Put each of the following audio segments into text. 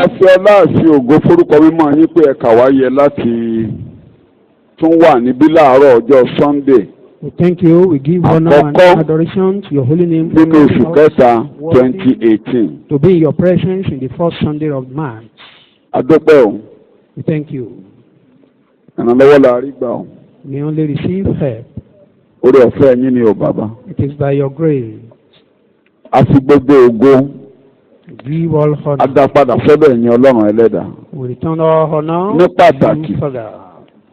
A fi ọlá àti ògo forúkọ mímọ́ yín pé ẹ kà wá yẹ láti tún wà níbí láàárọ̀ ọjọ́ Sunday. We thank you. We give honor and adoration to your holy name. Nínú oṣù kẹta 2018. To be in your presence in the first Sunday of March. A dúpẹ́ o. We thank you. Ìrànlọ́wọ́ la rí gbà o. We only receive help. Oore ọ̀fẹ́ yín ni o bàbá. It is by your grace. A fi gbogbo ògo. Give all honor. A dá padà sọ́dọ̀ ẹ̀yin Ọlọ́run ẹlẹ́dàá. We return all honor. Ní pàtàkì.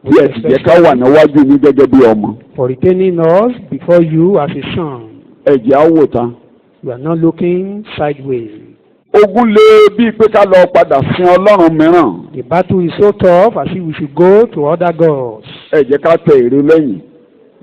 Bí ẹ ti jẹ́ ká wà níwájú yín gẹ́gẹ́ bí ọmọ. For retaining us before you as a son. Ẹ̀jẹ̀ á wò tán. We are not looking sideways. Ogun lé bíi pé ká lọ padà sin Ọlọ́run mìíràn. The battle is so tough as if we should go to other gods. Ẹ jẹ́ ká tẹ ère lẹ́yìn.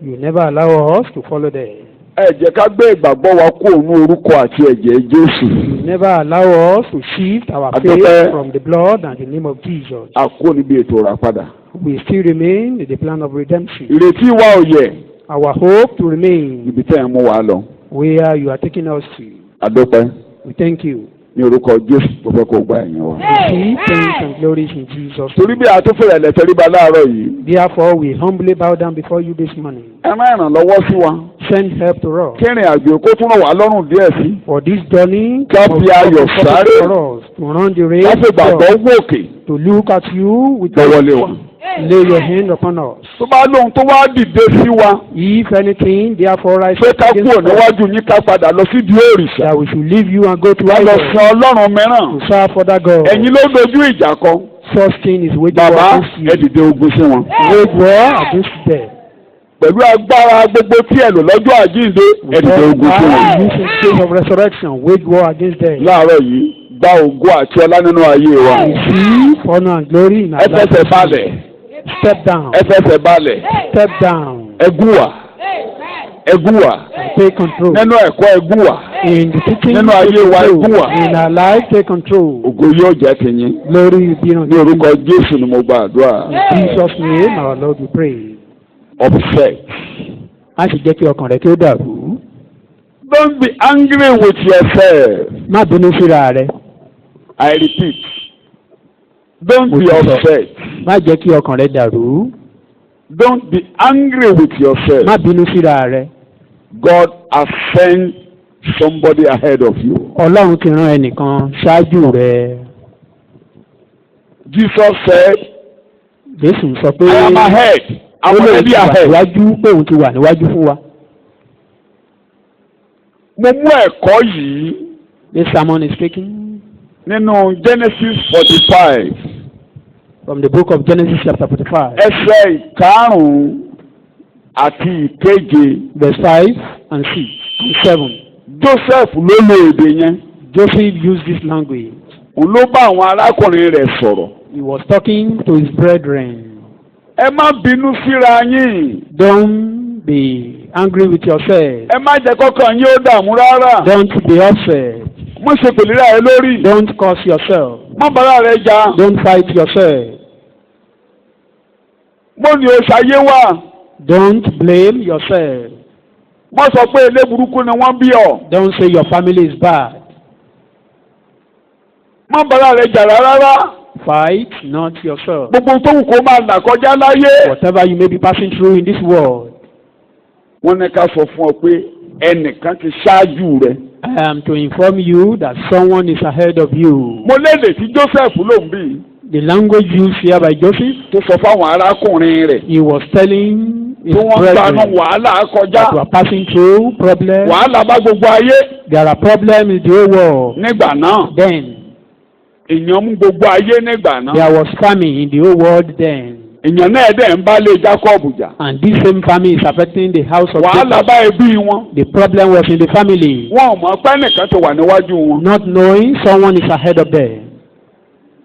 You never allow us to follow them. Ẹ jẹ́ ká gbé ìgbàgbọ́ wa kúrò ní orúkọ àti ẹ̀jẹ̀ Jésù. You never allow us to shift our faith from the blood and the name of Jesus. A kó níbi ètò ìràpadà. We still remain in the plan of redemption. Ìrètí wa ò yẹ̀. Our hope to remain Ibi tẹ́ ẹ mú wa lọ. where you are taking us to. A dúpẹ́. We thank you. Ní orúkọ Jésù tó fẹ́ kó gba ẹ̀yìn wa. Receive thanks and glories in Jesus' Torí bí a tó fẹ́rẹ̀ lẹ́tẹ̀ rí ba láàárọ̀ yìí. Therefore, we humbly bow down before you this morning. Ẹ má ìrànlọ́wọ́ sí wa. Send help to us. Kí ìrìn àjò kó tún ràn wá lọ́rùn díẹ̀ sí. For this journey, Ká fi ayọ̀ sáré. for us to run the race, Ká fi gbàgbọ́ wòkè. to look at you with Lọ́wọ́lé wa. lay your hand upon us. Tó bá lóhun tó wá dìde sí wa. If anything, therefore, I Pé ká kúrò níwájú yín ká padà lọ sí di òrìṣà. that we should leave you and go to Ká lọ idols sin Ọlọ́run mìíràn. to serve other gods. Ẹ̀yin ló dojú ìjà kọ. Such thing is waging Bàbá war against you. ẹ dìde ogun sí wọn. Wage war against them. Pẹ̀lú agbára gbogbo tí ẹ lò lọ́jọ́ àjíǹde ẹ dìde ogun sí wọn. Using space of resurrection, wage war against them. Láàárọ̀ yìí gba ògo àti ọlá nínú ayé wa. Receive honor and glory in our Ẹ fẹsẹ̀ lives. balẹ̀. Step down. Ẹ fẹsẹ̀ balẹ̀. Step down. Ẹgúwà. Ẹgúwà. Take control. Nínú ẹ̀kọ́ ẹgúwà. In the teaching, Nínú ayé wa take ẹgúwà. control. In our life, take control. Ògo yóò jẹ́ tiyín. Glory be unto Ní orúkọ Jésù ni mo gba àdúrà. In Jesus' name, our Lord, we pray. Upset. A sì jẹ́ kí ọkàn rẹ kí ó dàrú. Don't be angry with yourself. Má bínú síra rẹ. I repeat. Don't be upset. Má jẹ́ kí ọkàn rẹ dàrú. Don't be angry with yourself. Má bínú síra rẹ. God has sent somebody ahead of you. Ọlọ́run ti rán ẹnìkan ṣáájú rẹ. Jesus said, Jésù sọ pé I am ahead. I'm already ahead. níwájú pé òun ti wà níwájú fún wa. Mo mú ẹ̀kọ́ yìí This sermon is taken nínú Genesis 45. from the book of Genesis chapter 45. Ẹsẹ̀ ìkarùn-ún àti ìkeje. Verse 5 and 6 and 7. Joseph ló lo èdè yẹn. Joseph used this language. Òun ló bá àwọn arákùnrin rẹ̀ sọ̀rọ̀. He was talking to his brethren. Ẹ má bínú síra yín. Don't be angry with yourself. Ẹ má jẹ́ kọ́kàn yín ó dààmú rárá. Don't be upset. Mo ṣe pèlérà ẹ lórí. Don't curse yourself. Má bàrà rẹ jà. Don't fight yourself. Mo ní o ṣayé wà. Don't blame yourself. Mo sọ pé ilé burúkú ni wọ́n bí ọ. Don't say your family is bad. Má bàrà rẹ jà rárá. Fight not yourself. Gbogbo tó wù kó máa là kọjá láyé. Whatever you may be passing through in this world, Wọ́n ní ká sọ fún ọ pé ẹnìkan ti ṣáájú rẹ. I am to inform you that someone is ahead of you. Mo lédè tí Joseph ló ń bí. The language used here by Joseph, Tó sọ fáwọn arákùnrin rẹ̀. he was telling his Tí wọ́n gbanú brethren wàhálà kọjá. that were passing through problems. Wàhálà bá gbogbo ayé. There are problems in the whole world. Nígbà náà. Then, Èèyàn mú gbogbo ayé nígbà náà. there was famine in the whole world then. Èèyàn náà dẹ̀ ń bá lé Jacob jà. And this same famine is affecting the house of Wàhálà Jacob. bá ẹbí wọn. The problem was in the family, Wọ́n ò mọ̀ pé nìkan ti wà níwájú wọn. not knowing someone is ahead of them.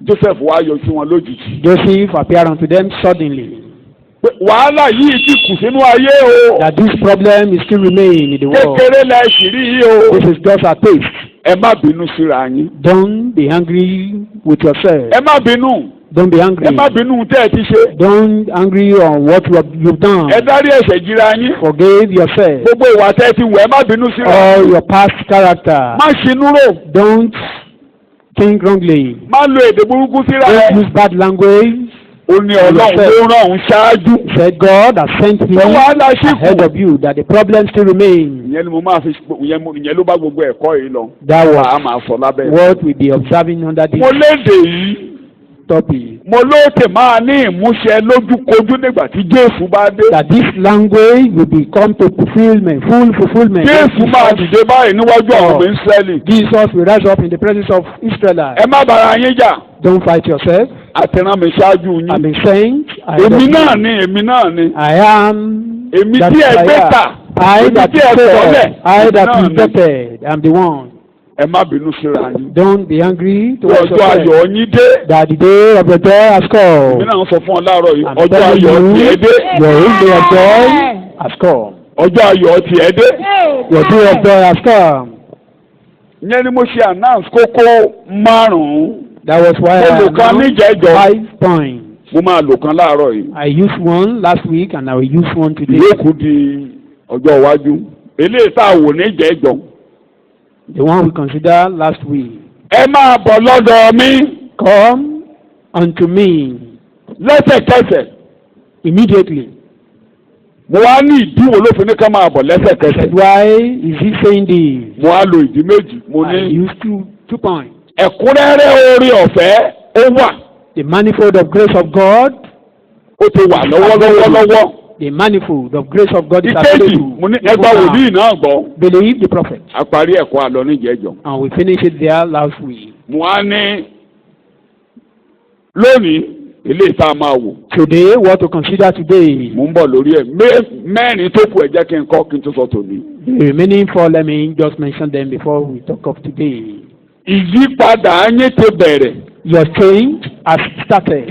Joseph wá yọ sí wọn lójijì. Joseph appeared unto them suddenly. Pé wàhálà yìí ti kù sínú ayé o. That this problem is still remaining in the world. Kékeré la ṣìírí yìí o. This is just a taste. Ẹ má bínú síra yín. Don't be angry with yourself. Ẹ má bínú. Don't be angry. Ẹ má bínú tẹ́ ẹ ti ṣe. Don't angry on what you've done. Ẹ dárí ẹ̀ṣẹ̀ jìra yín. Forgive yourself. Gbogbo ìwà tẹ́ ẹ ti wù ẹ má bínú síra. All your past character. Má ṣinú rò. Don't king wrongly. má lo èdè burúkú síra Don't ẹ. use bad language. ó ní Ọlọ́run ló rán òun ṣáájú. Said God has sent me Ṣé wàhálà ṣì ahead kù? of you, that the problem still remains. ìyẹn ni mo máa fi ìyẹn ló bá gbogbo ẹ̀kọ́ yìí lọ. That a was máa sọ lábẹ́. what we'll be observing under this mo léde yìí. topic. mo lóòtè máa ní ìmúṣẹ lójúkojú nígbà tí Jésù bá dé. That this language will become to fulfillment, full fulfillment. Jésù máa dìde báyìí níwájú àwọn ọmọ Ísírẹ́lì. Jesus will rise up in the presence of Israelites. ẹ má bára yín jà. Don't fight yourself. àtẹ̀ràn mi ṣáájú I've yín. been saying, èmi náà ni èmi náà ni. I am èmi that tí ẹ gbé I tà. am. I èmi that tí ẹ tọ̀ọ́lẹ̀. is I that èmi is náà ni. vetted. I'm the one. ẹ má bínú síra yín. Don't be angry towards ọjọ́ yourself. ayọ̀ yín dé. That the day of your joy has èmi come. náà ń sọ fún ọ láàárọ̀ yìí. I'm ọjọ́ telling ayọ̀ tiẹ̀ you, dé. your own day of joy has come. ọjọ́ ayọ̀ tiẹ̀ dé. Your day of joy has come. ìyẹn ni mo ṣe announce kókó márùn-ún. That was why I Mo lò kan announced níjẹ̀jọ́. 5 points. mo máa lò kan láàárọ̀ yìí. I used one last week and I will use one today. ìyókù di ọjọ́ iwájú. eléyìí tá a wò níjẹ̀jọ́. The one we considered last week. ẹ máa bọ̀ lọ́dọ̀ mi. Come unto me lẹ́sẹ̀kẹsẹ̀. immediately. mo wá ní ìdíwò ló fi ní ká máa bọ̀ lẹ́sẹ̀kẹsẹ̀. Said, why is he saying this? mo wá lo ìdí méjì. mo I ní used two points. ẹ̀kúnrẹ́rẹ́ oore ọ̀fẹ́ ó wà. The manifold of grace of God. ó ti wà lọ́wọ́lọ́wọ́. The manifold of grace of God is ìkejì available. mo ní ẹgbàá wòlíì náà gbọ́. Believe the prophet. a parí ẹ̀kọ́ àlọ́ níjẹ̀jọ́. And we finished it there last week. mo wá ní lónìí eléyìí tá a máa wò. Today, what to consider today? mo ń bọ̀ lórí ẹ̀ mẹ́rin tó kù ẹ̀ jẹ́ kí n kọ́ kí n tó sọ tòní. The remaining 4, let me just mention them before we talk of today. ìyípadà yín ti bẹ̀rẹ̀. Your change has started.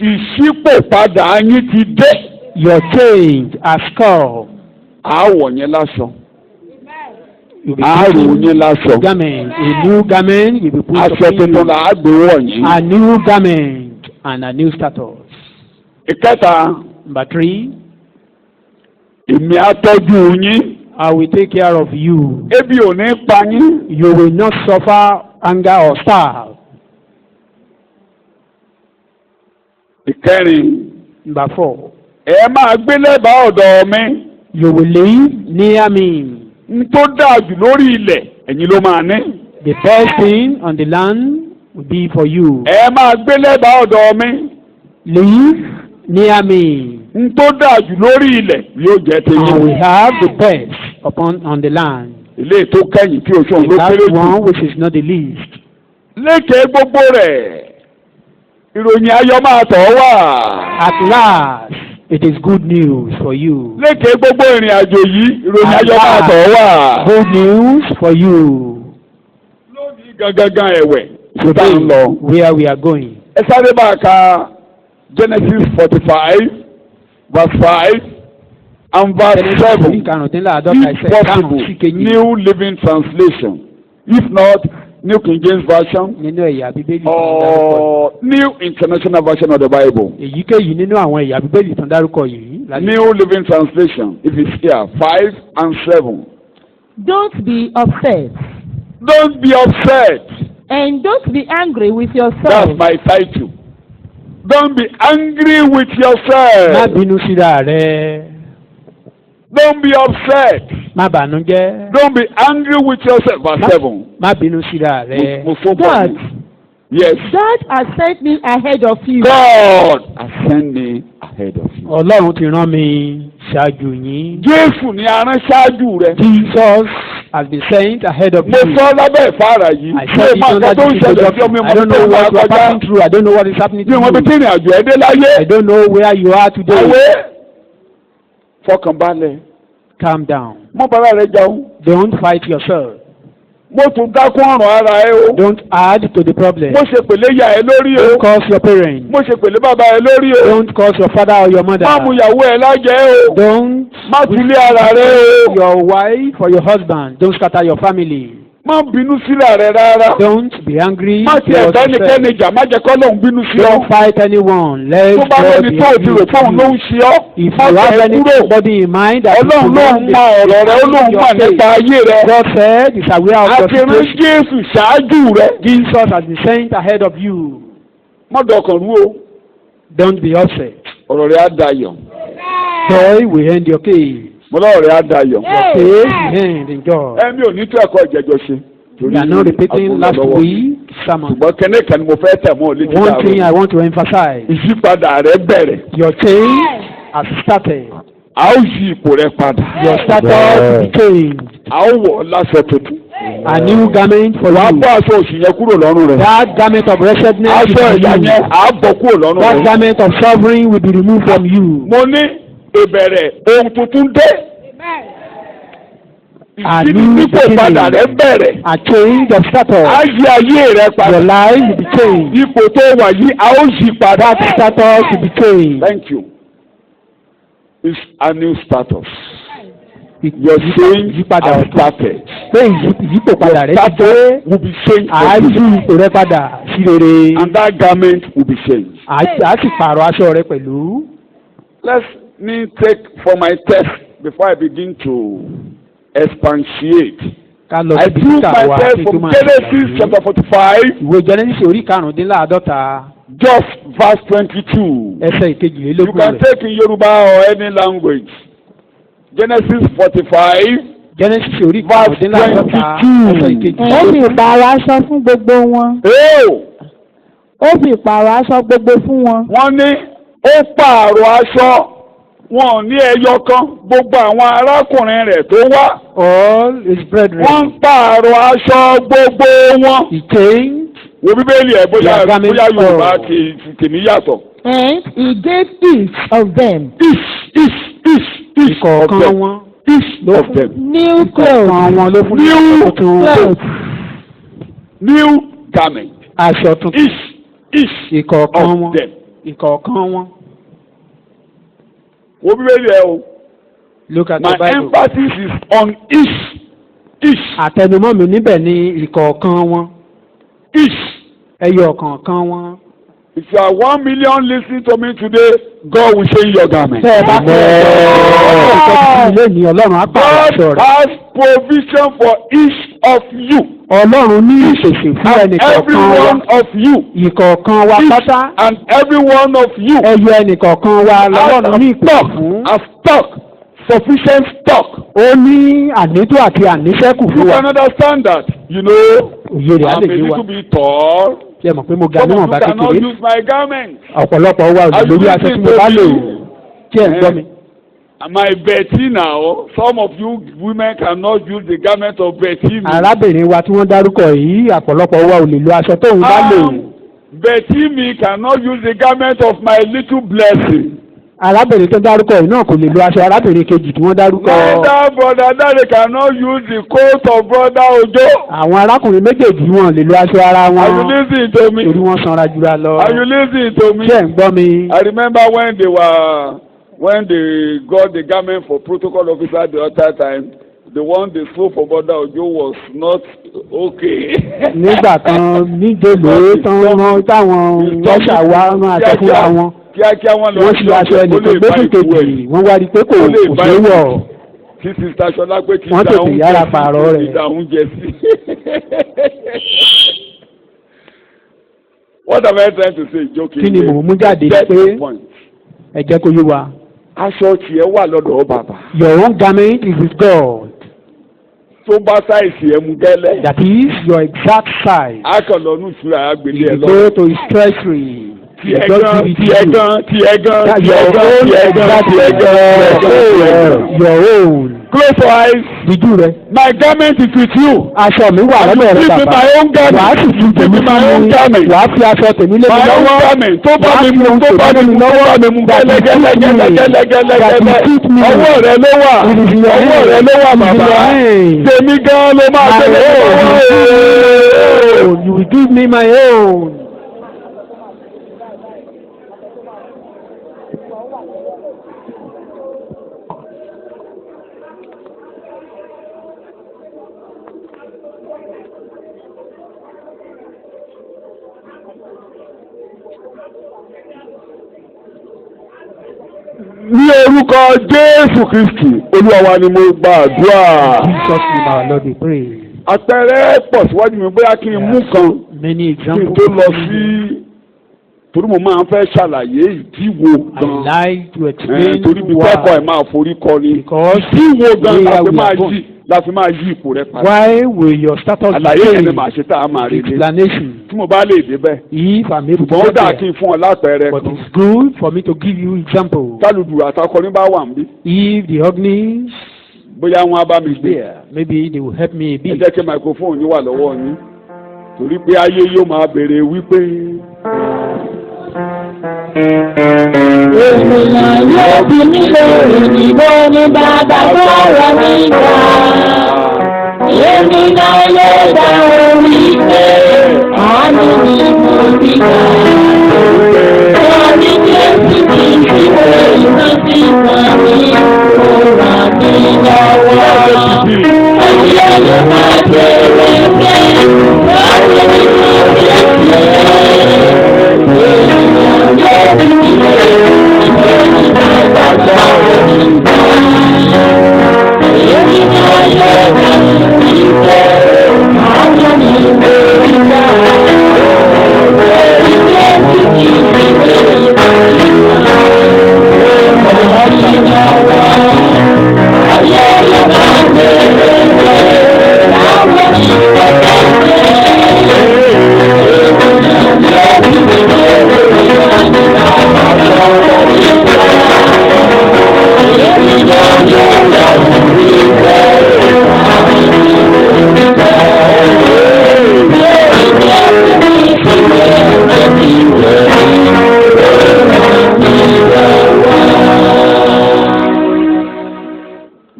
ìṣípòpadà yín ti dé. Your change has come. àwọ̀ yẹn lásán. You'll be àrò putting yẹn lásán. garment, a new garment will be put aṣọ upon tuntun you. là á gbé wọ̀nyí. A new garment and a new status. ìkẹta Number 3, èmi á tọ́jú yín. I will take care of you. ebi ò ní pa yín. You will not suffer hunger or starve. ìkẹrin Number 4, ẹ máa gbé lẹ́bàá ọ̀dọ̀ mi. you will live near me. n tó dáa jù lórí ilẹ̀ ẹ̀yin ló máa ní. The best thing on the land will be for you. ẹ máa gbé lẹ́bàá ọ̀dọ̀ mi. Live near me. n tó dáa jù lórí ilẹ̀ yóò jẹ́ And we tèmi. have the best on the land. ilé tó kẹ́yìn tí oṣù òun ló That kéré jù. one which is not the least. lékè gbogbo rẹ̀ ìròyìn ayọ̀ máa tọ̀ ọ́ wá. At last, it is good news for you. lékè gbogbo ìrìn àjò yìí ìròyìn ayọ̀ máa tọ̀ ọ́ wá. Good news for you. lónìí gangan ẹ̀wẹ̀ tó bá Today, ń lọ. where we are going. ẹ sáré bá a ka Genesis 45 verse 5 and verse 7 if possible New Living Translation if not New King James Version Nínú ẹ̀yà Bíbélì or New International Version of the Bible. èyíkéyìí nínú àwọn ẹ̀yà Bíbélì tó ń dárúkọ yìí. New Living Translation if it's here 5 and 7. Don't be upset, Don't be upset. and don't be angry with yourself. That's my title. Don't be angry with Má yourself. bínú síra rẹ. Don't be upset. Má bànújẹ́. Don't be angry with yourself. Verse 7. Má bínú síra rẹ. Mo fún God, bọ̀ yes. God has sent me ahead of you. God has sent me ahead of you. Ọlọ́run ti rán mi ṣáájú yín. Jésù ni a rán ṣáájú rẹ. Jesus has been sent ahead of Mo you. sọ lábẹ́ ìfáàrà yìí. I said it under tó ń the ṣẹlẹ̀ sí ọmọ I don't know what you are passing through. I don't know what is happening Bí to wọ́n bí tí you. ìrìn àjò ẹ dé láyé. I don't know where you are today. Àwẹ̀ fọkànbalẹ̀. Calm down. Mọ́ bàrà rẹ jẹun. Don't fight yourself. Mo tún dákún ọ̀ràn ara ẹ o. Don't add to the problem. Mo ṣe pèlè ìyá ẹ lórí o. Don't curse your parents. Mo ṣe pèlè bàbá ẹ lórí o. Don't curse your father or your mother. Má mú ìyàwó ẹ lájẹ o. Don't Má tulé ara rẹ o. your wife or your husband. Don't scatter your family. má bínú sílẹ̀ rẹ rárá. Don't be angry. má ti ẹ̀dá ẹnikẹ́ni jà má jẹ́ kọ́ lóun bínú sí ọ. Don't fight anyone. Let tó bá God lóni be tó ti rò fóun ló ń angry. ṣe ọ́. If you have anybody in mind that Ọlọ́run ló ń mọ ọ̀rọ̀ rẹ ó lóun mọ̀ nípa ayé rẹ. God said is aware of your àti rán situation. Jésù ṣáájú rẹ. Jesus has been sent ahead of you. má dọkàn rú o. Don't be upset. ọ̀rọ̀ rẹ á dayọ̀. Joy will end your case. mo lọ́rọ̀ rẹ á dayọ̀. Your case will end in joy. ẹ̀mí ò ní tó ẹ̀kọ́ ìjẹ́jọ́ ṣe. We are not repeating last week's sermon. ṣùgbọ́n kẹ́ni kan ni mo fẹ́ tẹ̀ mọ́ létí One thing I want to emphasize. ìyípadà rẹ bẹ̀rẹ̀. Your change has started. a ó yí ipò rẹ padà. Your status will be changed. a ó wọ̀ ọ́ láṣọ tuntun. A new garment for wàá you. bọ́ aṣọ òṣì yẹn kúrò lọ́rùn rẹ. That garment of wretchedness will aṣọ be ìyà yẹn removed. à á bọ́ kúrò lọ́rùn That rẹ. garment of suffering will be removed from you. mo ní ìbẹ̀rẹ̀ ohun tuntun dé. ìsínípò padà rẹ bẹ̀rẹ̀. A change of status. a yí ayé rẹ Your padà. life will be changed. ipò tó wà yìí a ó yí padà. That status will be changed. Thank you. It's a new status. Your change Ìyípadà has ọ̀tun. started. Pé ìyípo padà rẹ ti dé. Status will be changed for Àájú you. ipò rẹ padà sí rere. And that garment will be changed. A sì pààrọ̀ aṣọ rẹ pẹ̀lú. Let me take for my text before I begin to expatiate. Ká lọ I síbi took títà my wa text kí n tó from máa Genesis ṣàlàyé. chapter 45, Ìwé Genesis orí karùndínláàdọ́ta just verse 22. ẹsẹ̀ You ìkejìlélógún can rẹ̀. take in Yoruba or any language. Genesis 45. Genesis orí Verse karùndínláàdọ́ta 22. ẹsẹ̀ Ó fi ìkejìlélógún. ìpààrọ̀ aṣọ fún gbogbo wọn. Oh! Ó fi ìpààrọ̀ aṣọ gbogbo fún wọn. Wọ́n ní ó pààrọ̀ aṣọ wọn ò ní ẹyọ kan gbogbo àwọn arákùnrin rẹ̀ tó wá. All his brethren. Wọ́n ń pààrọ̀ aṣọ gbogbo wọn. He changed. Wo Bíbélì ẹ̀ bóyá Their garment bóyá Yorùbá of- tèmi yàtọ̀. And he gave each of them Each of Ìkọ̀ọ̀kan them. wọn. Each of them. new clothes. Ìkọ̀ọ̀kan wọn ló fún ní New aṣọ tuntun. clothes. New garment. Aṣọ tuntun. Each Ìkọ̀ọ̀kan wọn. of them. Ìkọ̀ọ̀kan wọn. Wo Bíbélì ẹ̀ o. Look at My the Bible. emphasis is on each. Àtẹnumọ́ mi níbẹ̀ ni ìkọ̀ọ̀kan wọn. Each. Ẹyọ kọ̀ọ̀kan wọn. If you are 1 million listening to me today, God will change your garment. Tẹ́ ẹ bá fẹ́ ọ̀rọ̀ ìtọ́jú ilé ní Ọlọ́run á pààrọ̀ aṣọ God rẹ̀. has provision for each of you. Ọlọ́run ní ìpèsè fún And every ẹnìkọ̀ọ̀kan wa. one of you. Ìkọ̀ọ̀kan wa pátá. And every one of you. Ẹyọ ẹnìkọ̀ọ̀kan wa lọ́lọ́run ní ìpèsè fún. A stock. Sufficient stock. Ó ní ànító àti àníṣẹ́kù You fún wa. can understand that. You know, Òye rẹ̀ á I'm lè a yé wa. little bit tall. Ṣé ẹ mọ̀ pé mo ga Some of níwọ̀n you bá cannot kékeré? use my garment. Ọ̀pọ̀lọpọ̀ wa ò lè lórí aṣọ tí mo bá lò. Ṣé ẹ ń gbọ́ mi? My Betty now, some of you women cannot use the garment of Betty. Arábìnrin wa tí wọ́n dárúkọ yìí ọ̀pọ̀lọpọ̀ wa ò lè lo aṣọ tóun bá lò. Betty me cannot use the garment of my little blessing. Arábìnrin tó dárúkọ yìí náà kò lè lo aṣọ arábìnrin kejì tí wọ́n dárúkọ. Neither brother Dare cannot use the coat of brother Ojo. Àwọn arákùnrin méjèèjì wọn lè lo aṣọ ara Are you wọn. listening to me? Torí wọ́n sanra jura lọ. Are you listening to me? Ṣé ẹ ń gbọ́ mi? I remember when they got the garment for protocol officer the other time, the one they sold for brother Ojo was not okay. Nígbà kan níjèlò tán rán táwọn ọ̀ṣà wa máa sọ fúnra wọn. Kíákíá wọn lọ Wọ́n ṣe aṣọ ẹnìkan gbẹ́sùn kejì wọ́n wá rí i pé kò ṣe wọ̀. Kí sista Ṣọlá pé kí Wọ́n tètè yára pààrọ̀ rẹ̀. ìdá oúnjẹ sí. What am I trying to say? Joking. Kí ni mò ń mú jáde Get pé the point. ẹ jẹ́ kó yé wa. Aṣọ tiẹ̀ wà lọ́dọ̀ bàbá. Your own garment is with God. Tó bá sáìsì ẹ̀ mú gẹ́lẹ́. That is your exact size. A kàn lọ ní ìṣúra àgbélé ẹ̀ You lọ. go to his treasury. Tiẹ̀ gan, tiẹ̀ gan, tiẹ̀ gan, That's tiẹ̀ your gan, own tiẹ̀ gan, exact tiẹ̀ gan, tiẹ̀ gan, tiẹ̀ gan. Your own. Close your eyes. Díjú rẹ. My garment is with you. Aṣọ mi wà lọ́dọ̀ rẹ Give me bàbá. my own garment. Wàá sì fi tèmi Give me my own garment. Wàá fi aṣọ tèmi lé mi My own lọ́wọ́. garment. Tó bá Wàá mi fi mú, ohun tó bá mi tèmi mú, tó bá mi mú. That will fit me. Gẹ́lẹ́gẹ́lẹ́gẹ́lẹ́gẹ́lẹ́. That will fit me. Ọwọ́ rẹ ló wà. It is in your Ọwọ́ hand. rẹ ló wà It is in bàbá. your hand. Tèmi gan ló máa My tẹ̀lé own. You will give me my own. Ní orúkọ Jésù Kristi, Olúwa wa ni mo gbàdúrà. Jesus name our Lord we pray. Àpẹẹrẹ pọ̀ síwájú mi bóyá kí n mú kan Many kí n examples. tó lọ sí torí mo máa ń fẹ́ ṣàlàyé ìdíwò I gan. like to explain Torí bí kẹ́kọ̀ọ́ ẹ̀ máa forí kọ ni. Because Ìdíwò gan where we la are going. fi máa yí ipò rẹ padà. Why will your status Àlàyé yẹn ni change? màá ṣe tá a máa rí dé. Explanation. Tí mo bá lè débẹ̀. If I'm able to Ṣùgbọ́n ó get dáa there. kí n fún ọ lápẹẹrẹ But kan. it's good for me to give you example. Tálùdù àtàkọrin bá wà níbí. If the Ognis Bóyá wọn á bá mi is gbé. there, maybe they will help me a Ẹ bit. jẹ́ kí microphone yín wà lọ́wọ́ yín. Torí pé ayé yóò máa béèrè wípé. Ènìyàn yóò bí mi lórí ìbò ní bàbá sọ̀rọ̀ mi gbà. Ènìyàn yóò dá orí pé àánú ni mo ti gbà. Wọ́n ní Jésù kì í fi wé ìrántí kan ní kó ràn mí lọ́wọ́. Ayé ló máa bèrè pé láti ní mo lè ṣe. Ènìyàn yóò bí mi lórí ìbò ní bàbá sọ̀rọ̀ mi gbà. Ènìyàn yóò dá orí pé àánú ni mo ti gbà. Wọ́n ní Jésù kì í fi wé ìrántí kan ní kó ràn mí lọ́wọ́. Ayé ló máa bèrè pé láti ní mo lè ṣe. Ènìyàn yóò bí mi lórí ìbò ní bàbá sọ̀rọ̀ mi gbà. Ènìyàn yóò dá orí pé àánú ni mo ti gbà.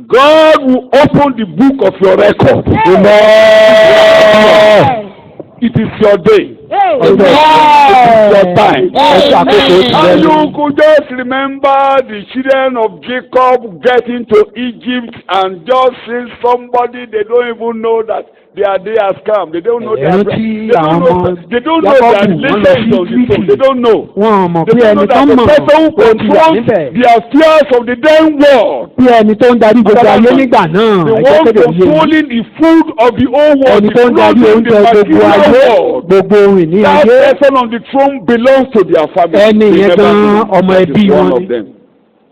God will open the book of your record. Amen. It is your day. It is your time. And you could just remember the children of Jacob getting to Egypt and just see somebody they don't even know that their day has come. They don't know their Rántí they don't know àwọn they don't know their Jákọ́bù, wọ́n lọ relation sí is on the throne. They don't know. Wọ́n mọ̀ They pé don't know ẹni tó that the mọ̀ person who ó ti wà controls níbẹ̀. the affairs of the then world. Bí ẹni tó ń darí gbogbo ayé nígbà náà, The ẹjọ́ one kéde òye yìí. controlling the food of the whole world, Ẹni the tó ń darí clothing, oúnjẹ the gbogbo ayé, material world. gbogbo ohun ìní That ayé. person on the throne belongs to their family. Ẹni yẹn Remember gan me. ọmọ That ẹbí is one wọn of ni. them.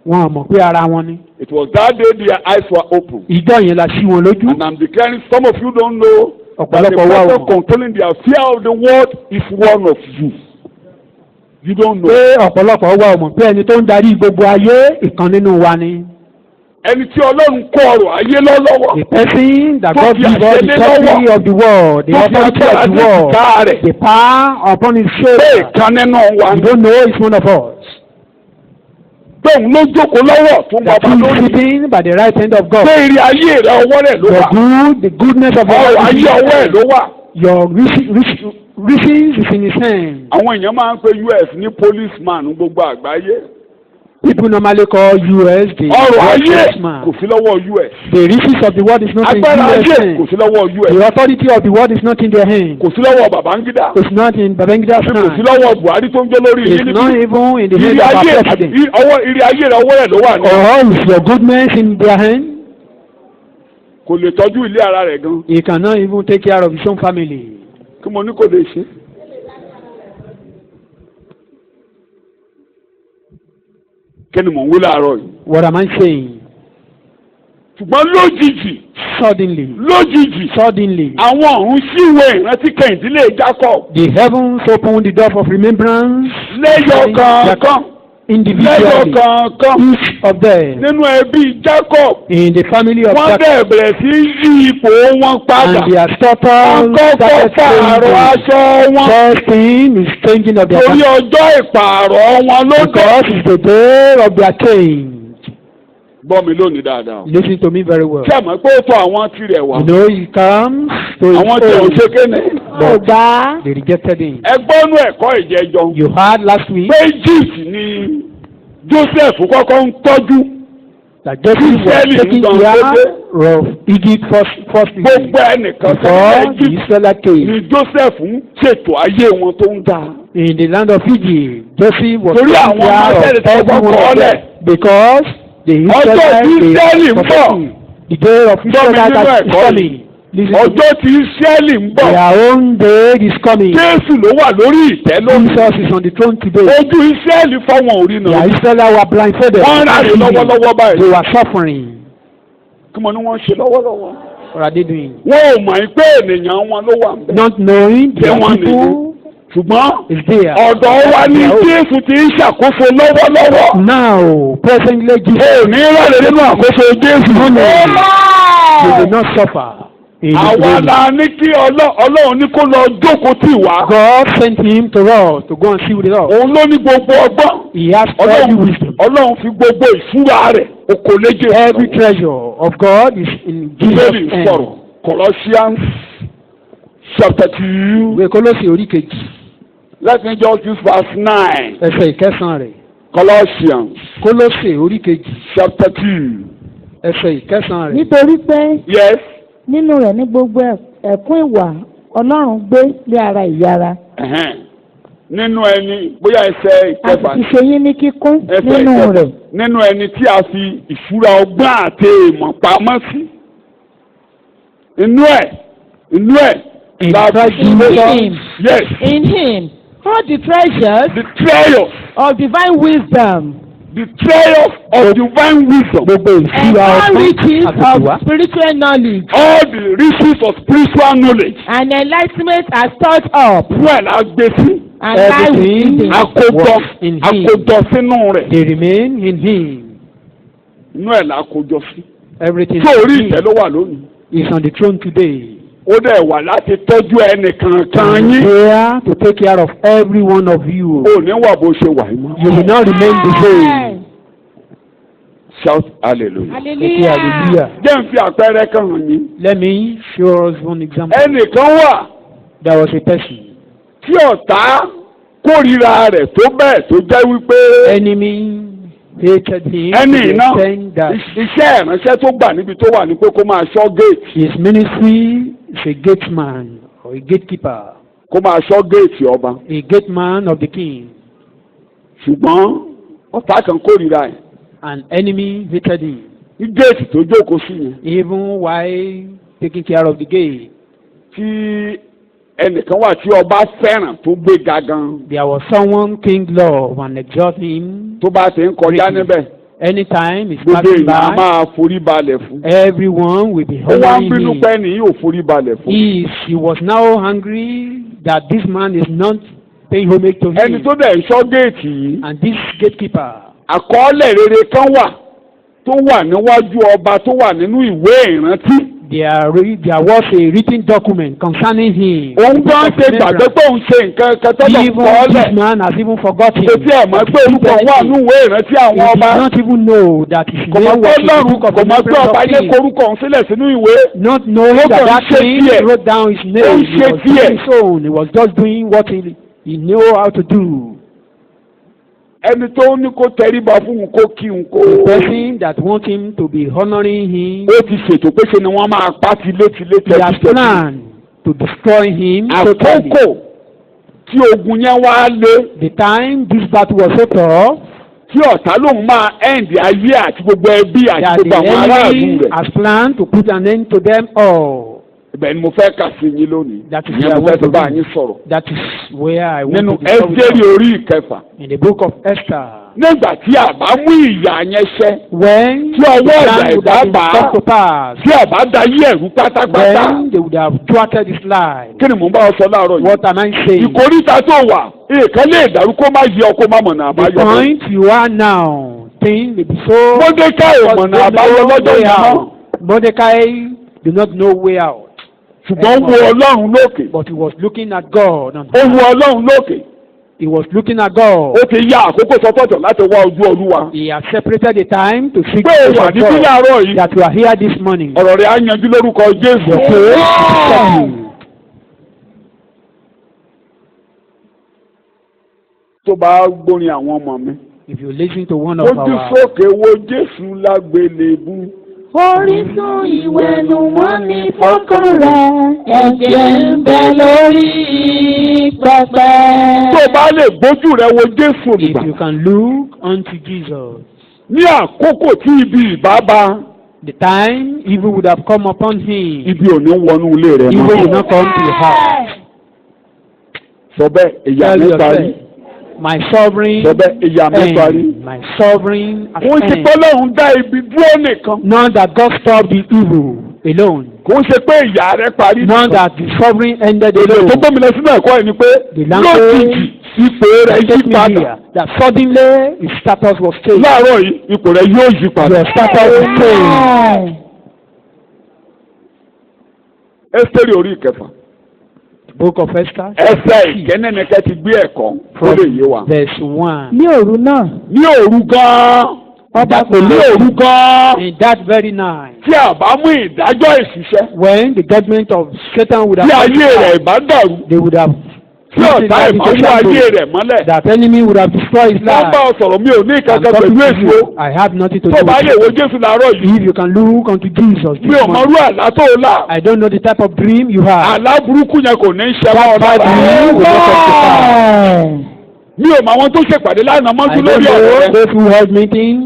Wọ́n mọ̀ pé ara wọn ni. It was that day their eyes were open. Ìjọ yẹn la ṣí wọn lójú. And I'm declaring, some of you don't know that the Ọ̀pọ̀lọpọ̀ wà person wọ̀. controlling the affair of the world is one of you. You don't know. Pé ọ̀pọ̀lọpọ̀ wà mọ̀ pé ẹni tó ń darí gbogbo ayé ìkan nínú wa ni. Ẹni tí Ọlọ́run kó ọrọ̀ ayé lọ́wọ́. The person that Tó God fi gives all the àṣẹ lé authority lọ́wọ́. of the world, the Tó fi authority agbára of the dé world, ìka rẹ̀. the power upon his Pé shoulder. ìkan nínú wa You ni. don't know it's one of us. Pé òun ló jókòó lọ́wọ́ tó ń That bàbá he is lórí. sitting by the right hand of God. Pé èrè ayé rẹ̀ ọwọ́ rẹ̀ ló wà. The goodness of Ọrọ̀ God ayé ọwọ́ ẹ̀ ló wà. your riches is in his hand. Àwọn èèyàn máa ń pe US ní policeman gbogbo àgbáyé. People normally call US the Ọrọ̀ ayé policeman. kò sí lọ́wọ́ US. The riches of the world is not in Agbára US ayé hand. kò sí lọ́wọ́ US. The authority of the world is not in their hand. Kò sí lọ́wọ́ Babangida. It's not in Babangida's Kò sí hand. lọ́wọ́ Buhari tó ń jẹ́ lórí It's ìlú not níbi. even in the hand Ìrì of ayé our president. ìrì ayé rẹ̀ ọwọ́ rẹ̀ ló wà ní. Or is your goodness in their hand? Kò lè tọ́jú ilé ara rẹ̀ gan. He cannot even take care of his own family. Kí mo ní kò lè ṣe. Kí ni mò ń wí láàárọ̀ yìí? What am I saying? Ṣùgbọ́n lójijì Suddenly, àwọn ọ̀run ṣíwèé ìrántí kẹ̀hìndínlẹ̀ Jacob. the heavens opened the door of remembrance Lẹ́yọ̀ kọ̀ọ̀kan. individually, Lẹ́yọ̀ kọ̀ọ̀kan. each of them Nínú ẹbí Jacob. in the family of Wọ́n Jacob, bẹ̀rẹ̀ sí yí ipò wọn padà. and their Wọ́n status kọ́kọ́ started pààrọ̀ changing. aṣọ wọn. First thing is changing of their Torí garment, ọjọ́ ìpààrọ̀ wọn ló because it's the day of their change. Gbọ́ mi lónìí dáadáa. Listen to me very well. Ṣé àmọ́ pé ó tọ́ àwọn tirẹ̀ wá? You know, he comes to his Àwọn tí ò own, ṣe kéne. Ọ̀gá. they rejected him. Ẹgbọ́nú ẹ̀kọ́ ìjẹjọ. You heard last week Pé Egypt ni Joseph kọ́kọ́ ń tọ́jú. that Joseph was Israeli taking ń gan care pépé. of Egypt firstly. Gbogbo ẹnìkan Before the Israelite came. ni Joseph ń ṣètò ayé wọn tó ń dá. In the land of Egypt, Joseph was Torí àwọn taking care of everyone of them because the Israelites the day of Israelites is coming. Ọjọ́ tí Ísírẹ́lì ń bọ̀. Their own day is coming. Jésù ló wà lórí ìtẹ́ lónìí. Jesus is on the throne today. Ojú Ísírẹ́lì fọwọ́n orí náà. The Israelites were blindfolded. Wọ́n ráre lọ́wọ́lọ́wọ́ báyìí. They were suffering. Kí mo ní wọ́n ṣe lọ́wọ́lọ́wọ́? What are they doing? Wọ́n ò mọ̀ pé ènìyàn wọn ló wà ń bẹ̀. Not knowing Ṣé the wọ́n people ṣùgbọ́n is there. ọ̀dọ̀ wa ní Jésù ti ń ṣàkóso lọ́wọ́lọ́wọ́. Now, presently, Jesus Ní ìrọ̀lẹ́ nínú àkóso Jésù. they will not suffer. Àwa la ní kí Ọlọ́run ní kó lọ jókòó tì wá. God sent him to us to go and see with us. Òun ló ní gbogbo ọgbọ́n. He has all the wisdom. Ọlọ́run fi gbogbo ìṣúra rẹ̀ oko léje. Every treasure of God is in Jesus' Bíbélì hand. sọ̀rọ̀ Colossians chapter 2. Ìwé Kólósì orí kejì. Let me just use verse 9. Ẹsẹ̀ ìkẹsàn rẹ̀. Colossians Kólósì orí kejì. chapter 2. Ẹsẹ̀ ìkẹsàn rẹ̀. nítorí pé Yes. nínú rẹ̀ ní gbogbo ẹ̀kún ìwà Ọlọ́run gbé lé ara ìyára. Nínú ẹni bóyá ẹsẹ̀ a ìkẹfà. sì ti ṣe yín ní kíkún Ẹsẹ̀ nínú ìkẹfà. rẹ̀. Nínú ẹni tí a fi ìṣúra ọgbọ́n àti ìmọ̀ pamọ́ sí. Inú ẹ̀. In la Christ fi ṣúra- Jesus. Yes. In him all the treasures The treasures. of divine wisdom The treasures of divine wisdom. Gbogbo and ìṣúra all ọgbọ́n riches àtòkùwá. of spiritual knowledge All the riches of spiritual knowledge. and enlightenment are stored up Fún ẹ̀ la gbé sí. and lie Everything within. Àkójọ in him. àkójọ sínú rẹ̀. They remain in him. Inú ẹ̀ la kójọ sí. Everything Tó orí in ìtẹ́ him ló wà lónìí. is on the throne today. Ó dẹ̀ wà láti tọ́jú ẹnìkankan And yín. there to take care of every one of you. Ó ní wà bó ṣe wà yín mọ́. You will not remain the same. Shout hallelujah. Okay, hallelujah. Jẹ́ n fi àpẹẹrẹ kan hàn yín. Let me show us one example. Ẹnìkan wà There was a person. tí ọ̀tá kórìíra rẹ̀ tó bẹ́ẹ̀ tó jẹ́ wípé Enemy hated him. ẹni to the iná extent that iṣẹ́ ìránṣẹ́ tó gbà níbi tó wà ní pé kó máa ṣọ́ géètì. his ministry is a gate man or a gatekeeper, Kó máa ṣọ́ géètì ọba. a gate man of the king. Ṣùgbọ́n ọ̀tá kan kórìíra ẹ̀. An enemy hated him, Ní géètì tó jókòó sí yẹn. even while taking care of the gate. Tí ẹnìkan wà tí ọba fẹ́ràn tó gbé ga gan. There was someone king loved and exalt him. Tó bá ti ń kọjá níbẹ̀. Anytime he's Gbogbo passing èèyàn á by, máa forí balẹ̀ fún. everyone will be Ó wá ń honoring bínú him. pé ẹni yóò forí balẹ̀ fún. He was now angry that this man is not paying homage to Ẹni him. tó dẹ̀ ń ṣọ́ géètì yìí. And this gatekeeper, Àkọọ́lẹ̀ rere kan wà tó wà níwájú ọba tó wà nínú ìwé ìrántí. there was a written document concerning him. Òun gan ṣe gbàgbé pé òun ṣe nǹkan kẹtọ́lọ̀ Even kọ́ọ́lẹ̀. this man has even forgotten. Kò tí ẹ̀ mọ̀ pé orúkọ wà nínú ìwé ìrántí He àwọn did ọba. not even know that his Kò mọ̀ name pé was in the Ọlọ́run book of kò mọ̀ pé remembrance ọba of yẹ kings. korúkọ òun sílẹ̀ sínú ìwé. Not knowing Ó that kàn that ṣe king díẹ̀. wrote down his Ó name. ń He ṣe was díẹ̀. doing his own. He was just doing what he knew how to do. Ẹni tó ní kó tẹríba fún un kó kí un kó. The person that wants him to be honoring him, Ó ti ṣètò pé ṣe ni wọ́n máa pa tilétilé he has tẹ̀síṣẹ́. planned to destroy him totally. Àkókò tí ogun yẹn wá lé. The time this battle was so tough Tí ọ̀tá lòun máa ẹ̀ǹdì ayé àti gbogbo ẹbí àti that the gbogbo àwọn aráàlú enemy rẹ̀. has planned to put an end to them all. Ibẹ̀ ni mo fẹ́ kà sí yín lónìí. That is Ìyẹn where I mo fẹ́ want fi to bá be. yín sọ̀rọ̀. That is where I want Nínú to discuss with Ẹ́sítérì you. orí ìkẹfà. In the book of Esther, Nígbà tí àbá mú ìyà yẹn ṣẹ. when Tí ọwọ́ the ìyà plan would have been ìbá come to pass, Tí àbá da yí ẹ̀rú pátápátá. when they would have thwarted his life. Kí ni mò ń bá ọ sọ láàárọ̀ yìí? What am I saying? Ìkóríta tó wà, èèkan lè dàrú kó má yẹ ọ kó má mọ̀nà The àbáyọ. point you are now, thing may be so. Mọ́dékáì ò mọ̀nà àbáyọ lọ́jọ́ way yẹn mọ́. out. Mordecai do not know way out, Ṣùgbọ́n wo Ọlọ́run lókè. but he was looking at God. And Ó wo Ọlọ́run lókè. he was looking at God. Ó ti ya àkókò sọ́tọ̀tọ̀ láti wá ojú Olúwa. He has separated the time to seek Pé o the wà face níbí of God. láàárọ̀ yìí. That we are here this morning. Ọ̀rọ̀ rẹ̀ á yanjú lórúkọ Jésù. Your case is settled. Tó bá gbórin àwọn ọmọ mi. If you listen to one of Ojú our sókè wo Jésù lágbélébú. Orísun ìwẹ̀nùmọ́ ni fọ́kàn rẹ̀, ẹ̀jẹ̀ ń bẹ lórí pẹpẹ. Tó o bá lè gbójú rẹ wo Jésù If nígbà. you can look unto Jesus, Ní àkókò tí ibi ìbá bá, the time evil would have come upon him, ibi ò ní wọnú ilé rẹ evil will mọ́. not come to your house. Sọ bẹ́ẹ̀, ìyá Tell mi yourself, parí. my sovereign Sọ bẹ́ẹ̀, ìyá mi parí. end, my sovereign Kò ń ṣe end. pé Ọlọ́run dá ibi dúró nìkan. Not that God stopped the evil alone. Kò ń ṣe pé ìyá rẹ parí. Not that the sovereign ended Èdè alone. tó gbómi lọ sínú ẹ̀kọ́ ẹ̀ ni pé The lójijì language ipò rẹ̀ that yí take me padà. here, that suddenly his status was changed. Láàárọ̀ yìí ipò rẹ̀ yóò yí padà. Your status was changed. Ẹ́sítérì orí ìkẹfà. Book of Esther. Ẹsẹ̀ ìkẹ́nẹ́nẹ́kẹ́ ti gbé ẹ̀kọ́ kó lè yé wa. Verse 1. Ní òru náà, Ní òru gan-an, ọba kò ní òru gan-an, In that very night, tí a bá mú ìdájọ́ ìṣiṣẹ́, when the judgment of Satan would tí have ayé rẹ̀ ìbá dàrú, they would have tí ọ̀tá ìbá mú ayé rẹ̀ mọ́lẹ̀. that enemy would have destroyed his Wọ́n bá life. ọ sọ̀rọ̀ mi ò ní I'm ìkankan talking pẹ̀lú to èso. you. I have nothing to do Tó bá lè wo with it. Jésù láàárọ̀ yìí, If you can look unto Jesus mi this ò mọrú morning, àlá tó o lá. I don't know the type of dream you have. Àlá burúkú yẹn kò ní í ṣe wá ọ̀la That dream will not come to pass. Mi ò mọ àwọn tó ṣèpàdé lánàá I mọ́jú don't lórí ọ̀rọ̀ know rẹ̀. those who held meeting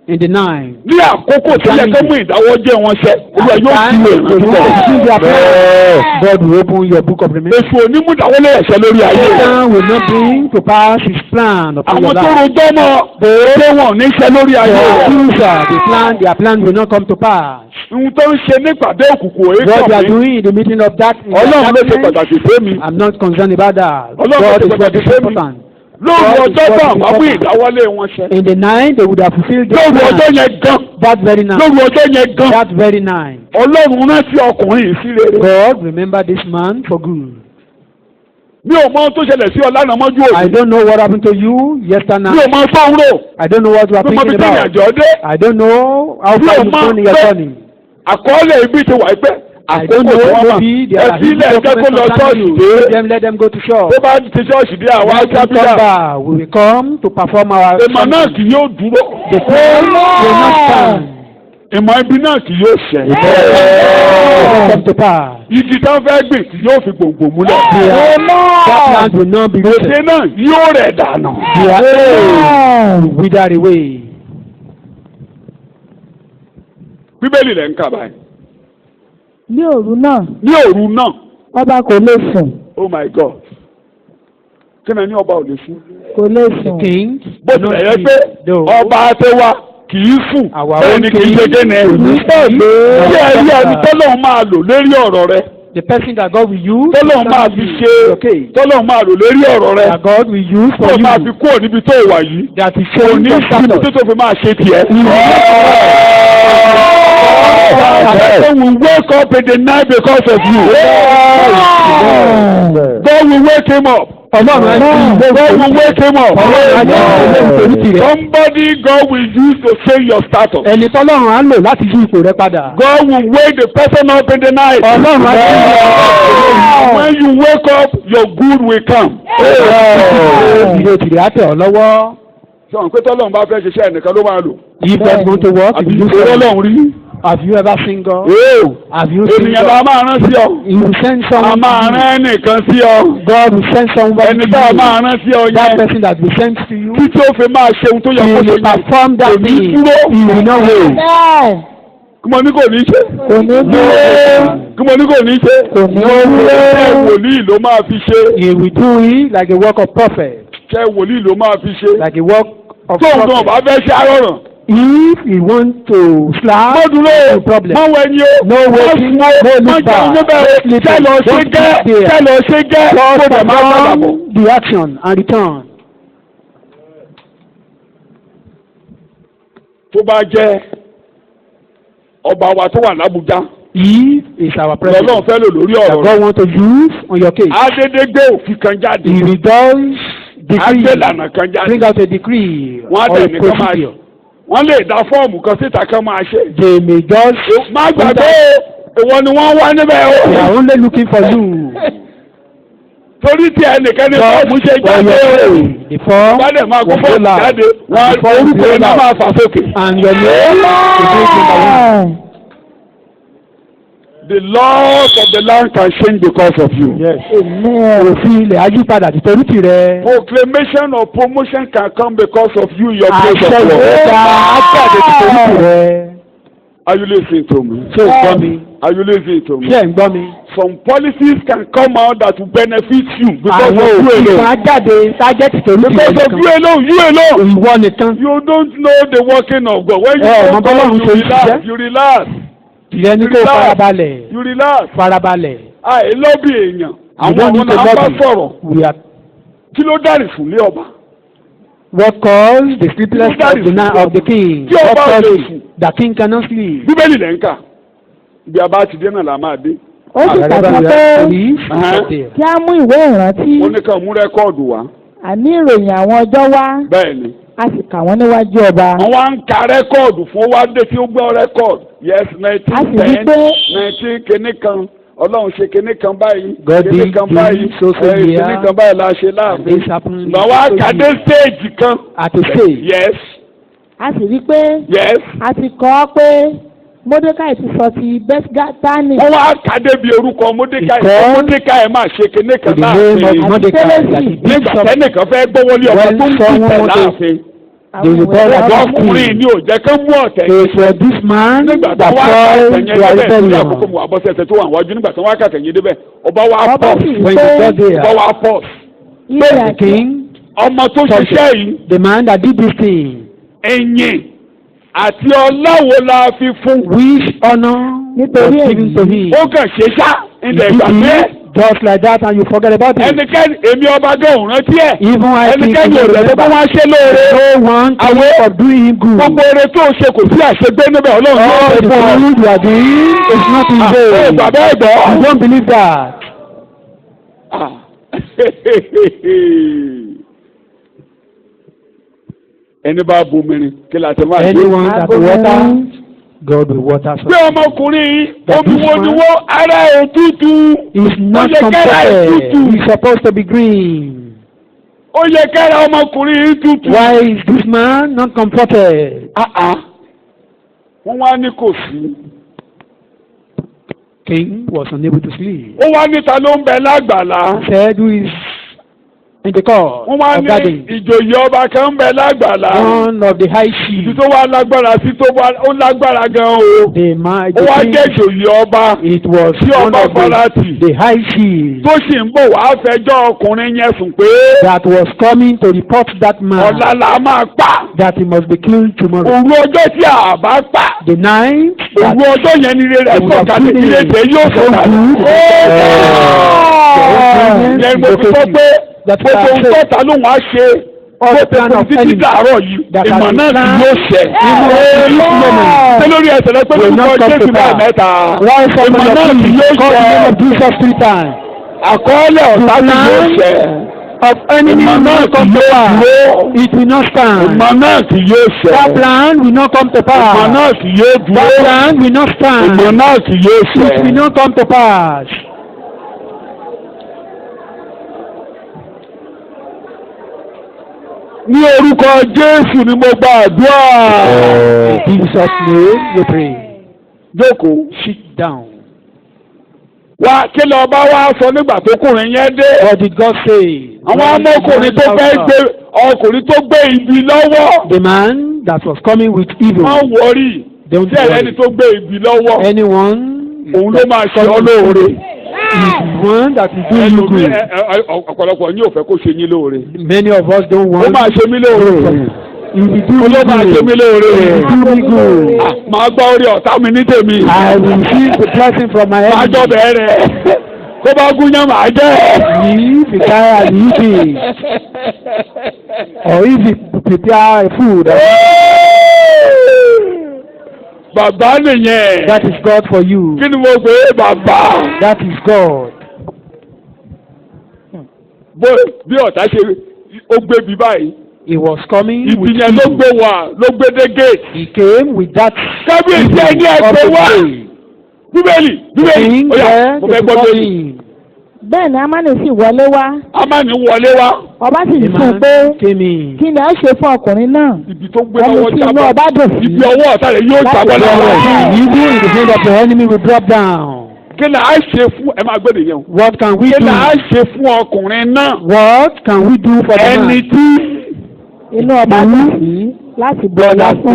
in the night. Ní àkókò tí yẹ kó mú ìdáwọ́jẹ́ wọn ṣẹ, Olúwa yóò fi Time wé when you ìrántí receive their prayer, God will open your book of remembrance. Èso onímúdáwọ́lé ẹ̀ṣẹ̀ lórí ayé rẹ̀. Satan will not bring to pass his plan upon Àwọn your tó life. rojọ́ mọ́ pé wọn ò ní ṣe lórí ayé Your rẹ̀. accuser, their plan will not come to pass. Ohun tó ń ṣe nípàdé òkùnkùn òye What they kàn are mí. doing in the meeting of that, in Ọlọ́run ló ṣe darkness, pàtàkì fún mi. I'm not concerned about that. Ọlọ́run God ló is ṣe what pàtàkì is fún mi. important. Lóru God is ọjọ́ what tó is àbá mú important. ìdáwọ́lé wọn ṣẹ. In the night, they would have fulfilled their Lóru ọjọ́ plan. yẹn gan. That very night. Lóru ọjọ́ yẹn gan. That very night. Ọlọ́run rántí ọkùnrin yìí sí rere. God remember this man for good. Mi ò mọ ohun tó ṣẹlẹ̀ sí ọ lánàá mọ́jú I òní. don't know what happened to you yesterday Mi ò night. mọ tó ń rò. I don't know what you are Mi ò mọ bí thinking tí ìrìn about. àjò dé. I don't know how Mi far ò you've mọ gone in your pé journey. àkọọ́lẹ̀ ibi ti wà pẹ́. I don't Àkókò tí know, wọ́n maybe mọ̀. there are Ẹ̀sìn ilẹ̀ ẹ̀jẹ̀ kó lọ ṣọ́ọ̀ṣì dé. let them go to church. Tó bá ti ṣọ́ọ̀ṣì dé àwọn When we come ajábíyà. back, we will come to perform our Ìmọ̀ náà something. kì yóò dúró. The plan will not stand. Ìmọ̀ ibi náà kì yóò ṣẹ. It will come to pass. Igi tán fẹ́ gbìn kì yóò fi gbòǹgbò múlẹ̀. That plan will not be Òde rooted. náà yóò rẹ̀ dànù. Will wither away. Bíbélì rẹ̀ ń kà báyìí. ní òru náà, Ní òru náà, ọba kò lè sùn, oh my God, kí ni ọba ò lè sùn? kò lè sùn. King, Bó tilẹ̀ yẹ pé ọba àtẹwà kì í sùn, Our bẹ́ẹ̀ own ni kì í king ṣe kéne. Bí ẹ rí ẹni tọ́lọ́run máa lò lérí ọ̀rọ̀ rẹ, the person that God will use, tọ́lọ́run máa fi ṣe, okay, tọ́lọ́run máa lò lérí ọ̀rọ̀ rẹ, that God will use for tó máa fi you, kúrò níbi tó wà yìí. that is Kò showing ní your síbi status. tó fi máa ṣe tiẹ̀. God will wake up in the night because of you. God will wake him up. God will wake him up. Somebody God will use to change your status. Ẹni tọ́lọ́run á lò láti yí ipò rẹ padà. God will wake the person up in the night. Ọlọ́run á yí When you wake up, your good will come. ìdílé tìrì á tẹ̀ ọ́ lọ́wọ́. Sọ̀rọ̀ pé tọ́lọ́run bá fẹ́ ṣiṣẹ́ ẹnìkan ló máa lò. If God want to work, Àbí he will use ìṣòro someone. Ọlọ́run rí. Have you ever seen God? Have you seen Ènìyàn bá God? máa rán sí ọ. He will send A someone máa to you. rán ẹnìkan sí ọ. God will send someone Ẹni to tá a máa you. rán sí ọ That yẹn. person that will send to you, Títí ó fi máa ṣe ohun tó yẹ he kó ṣe will yẹn. perform that Kò ní thing. dúró. He will not wait. bẹ́ẹ̀ Kí mo ní kò ní ṣe. kò ní dúró, Kí mo ní kò ní ṣe. kò ní dúró. Ṣé wòlíì ló máa fi ṣe? He will do it like a work of prophet, Ṣé wòlíì ló máa fi ṣe? like a work of Tóun náà prophet. bá fẹ́ ṣe arọ̀ràn. If he want to slap, Mo dúró. no problem. Mo wẹ̀ ni o. No waiting, no Mo look jẹun back. níbẹ̀ o. Ṣé lọ ṣe gẹ́? Ṣé lọ ṣe gẹ́? Mo dẹ̀ máa padà bọ̀. Perform the action and return. Tó bá jẹ́ ọba wa tó wà l'Ábùjá. If is our Lọ́lọ́run president fẹ́ lò lórí that ọ̀rọ̀ rẹ̀. God want to use on your case, Adédé gbé òfin kan jáde. he will does decree, Agbé ìlànà kan jáde. bring out a decree Wọ́n á or tẹ̀ a nìkan máa ṣe. procedure. Wọ́n lè dá fọ́ọ̀mù kan síta kan máa ṣe. They may just, Má gbàgbé o, ìwọ ni wọ́n wá níbẹ̀ o. they are only looking for you. Torí tí ẹnìkan ní fọ́ọ̀mù ṣe For jáde your o. name, the form Wọ́n dẹ̀ máa kó will fọ́ọ̀mù fill out. jáde. Wọ́n The form orúkọ will ẹ̀ fill náà out. máa fà sókè. And your name will be number one. The laws of the land can change because of you. Yes. Òfin ilẹ̀ ayípadà nítorí tìrẹ. Proclamation or promotion can come because of you. Your place of Àṣẹ work. ìgbéga àjáde nítorí tìrẹ. Are you listening to me? Ṣé ń gbọ́ mi? Are you listening to me? Ṣé ń gbọ́ mi? Some policies can come out that will benefit you because Àwọn of you òfin alone. kan jáde tájẹ́tì torí tìrẹ Because of you alone, you alone. Ìwọ nìkan. You don't know the working of God. When you Ọmọ don't know, bọ́lọ́run ṣe you relax. ṣiṣẹ́. You relax. Tìrẹ ní kó farabalẹ̀. You relax. Farabalẹ̀. Lọ́bì èèyàn. Àwọn don't ọmọ need to náà bá lobby. sọ̀rọ̀. We are Kí ló dárì fún lé ọba? what caused the sleepless of the king. Tí ọba What ò lè caused sùn. the king cannot sleep. Bíbélì lẹ́ ń kà. Bí a bá ti dé náà la máa dé. ó sì pàṣẹ pé kí á mú ìwé ìrántí Ó ní kàn mú rẹ́kọ́ọ̀dù wá. àní ìròyìn àwọn ọjọ́ wá Bẹ́ẹ̀ni. a sì kà wọ́n níwájú ọba. Wọ́n wá ń ka rẹ́kọ́ọ̀dù fún wa dé tí ó gbọ́ rẹ́kọ́ọ̀dù. Yes, A sì rí 1910, pé 19 kìíní kan. Ọlọ́run ṣe kìíní kan báyìí. God Kìíní did kan báyìí. so Kìíní here. kan báyìí la ṣe láàfin. This happened. Gbà wá kàdé stéèjì kan. At a stage. Yes, a sì rí pé yes. a ti kọ ọ́ pé Mọ́dékáì ti sọ ti Bẹ́sgátánì Wọ́n wá kàdé bí orúkọ Mọ́dékáì. Because Mọ́dékáì máa ṣe kìíní kan The name láàfin. of Mordecai that he Nígbà brings up. tẹ́nìkan fẹ́ gbọ́wọ́lé ọba When tó ń someone tẹ̀ wanted- láàfin. They will tell Ọ̀dọ́ about ọkùnrin him. ni ò jẹ́ kán mú ọ̀tẹ̀. So it was this man Nígbà that tó wá called kàtẹ̀yìn their débẹ̀ ní àkókò rebellion. mu àbọ̀sẹ̀sẹ̀ tó wà wájú nígbà tó wá kàtẹ̀yìn débẹ̀ ọba wa Ọba pọ̀ sì When pé he got there, ọba wa pọ̀ ilé the àti king, ọmọ tó ṣiṣẹ́ yìí the man that did this thing, ẹ̀yìn àti ọláwo la fi fún which honor was Nítorí given to him. ó kàn ṣe ṣá He ilẹ̀ did ìgbàgbé it just like that and you forget about it. ẹnikẹ́ni èmi ọba gan òun rántí ẹ̀ Even I think ẹnikẹ́ni ò lè tó wá ṣe lóore no one Àwọn- think of doing him good. gbogbo oore tó ṣe kò sí àṣegbé níbẹ̀ ọlọ́run yóò All ṣe the fún ọ. good you are doing is not in vain. Bàbá ẹ̀gbọ́. You don't believe that. Ẹni bá bomirin kí la ti máa ṣe. Anyone that water, God will water. Pé ọmọkùnrin yìí omi wo ni wọ́n ara òtútù. Is not Ó yẹ kára ẹ̀ comforted. tútù. He's supposed to be green. Ó yẹ kára ọmọkùnrin yìí tútù. Why is this man not comforted? Wọ́n wá ní kò sí. King was unable to sleep. Ó wá níta ló ń bẹ lágbàlá. Said who is in the court Wọ́n wá of ní garden. ìjòyè ọba kan ń bẹ lágbàlá. One of the high Ibi chiefs. tó wá lágbára sí tó wá ó lágbára gan o. The man, Ó wá the jẹ́ king, ìjòyè ọba it was tí one ọba of Fáráàtì the high chiefs tó sì ń bọ̀ wá fẹjọ́ ọkùnrin yẹn sùn pé that was coming to report that man ọ̀la la máa pa. that he must be killed tomorrow. Òru ọjọ́ tí a bá pa. The night that Òru ọjọ́ yẹn ni rere Òru sọ̀kalẹ̀ ọjọ́ ilé ìtẹ̀ yóò sọ̀kalẹ̀. Yẹn mo fi sọ pé gbogbo ohun tó ta lóun á ṣe ó ti kún títí dàárọ̀ yìí ìmọ̀ náà kì yóò ṣẹ. Ṣé lórí ẹsẹ̀ lọ pé kúkọ Jésù náà mẹ́ta ìmọ̀ náà kì yóò ṣẹ. Jesus 3 times. Àkọọ́lẹ̀ ọ̀tá kì yóò ṣẹ. Of enemy will not come to pass. It will not stand. Ìmọ̀ náà kì yóò ṣẹ. That plan will not come to Ìmọ̀ pass. náà kì yóò That dúró. plan will not stand. Ìmọ̀ náà kì yóò It will ṣẹ. not come to pass. Ní orúkọ Jésù ni mo gba àdúrà. In Jesus' name we pray. Jókòó. Sit down. Wá kí lọ bá wá sọ nígbà tó kùnrin yẹn dé. What did God say? Àwọn ọmọkùnrin tó fẹ́ gbé ọkùnrin tó gbé ibi lọ́wọ́. The man that was coming with evil. Wọ́n wọrí. Don't Ṣé worry. ẹni tó gbé ibi lọ́wọ́? Anyone Òun ló máa ṣe ọ́ lóore. is one that is doing you good. Ọ̀pọ̀lọpọ̀ yín ò fẹ́ kó ṣe yín lóore. Many of us don't Ó want. máa ṣe mí lóore. You will do Ó me ló máa ṣe mí good. lóore. You will do me good. Màá gbọ́ orí ọ̀tá mi ní tèmi. I will receive the blessing from my Màá jọ enemy. bẹ̀rẹ̀. Kó bá gún yán màá jẹ́. If he die and eat it, or if he prepare a food, Bàbá nìyẹn. that is God for you. Kí ni mo gbé bàbá? That is God. Bí ọ̀tá ṣe ó gbé bí báyìí. He was coming with Ibi yẹn ló evil. gbé wá ló gbé dé gate. He came with that Kábíyèsí evil ẹni of ẹgbẹ́ the wá. day. Bíbélì King ó yá there mo fẹ́ is gbọ́ bíbélì. coming. bẹ́ẹ̀ ni Ámánì sì wọlé wá Ámánì wọlé wá. ọba sì The fún un pé man came in. kí ni a ṣe fún ọkùnrin náà Ibi tó gbé ẹni lọ́wọ́ tí inú jábọ̀. ọba dùn sí Ibi ọwọ́ ọ̀tá rẹ̀ yóò Láti jábọ̀ lọ́wọ́ lọ́wọ́ rẹ̀. Evil in the hand of the enemy will drop down. kí ni a ṣe fún ẹ máa gbé nìyẹn o. What can we kí do? ni a ṣe fún ọkùnrin náà. What can we do for the man? ẹni tí inú ọba dùn sí láti bọ́ ọlá fún.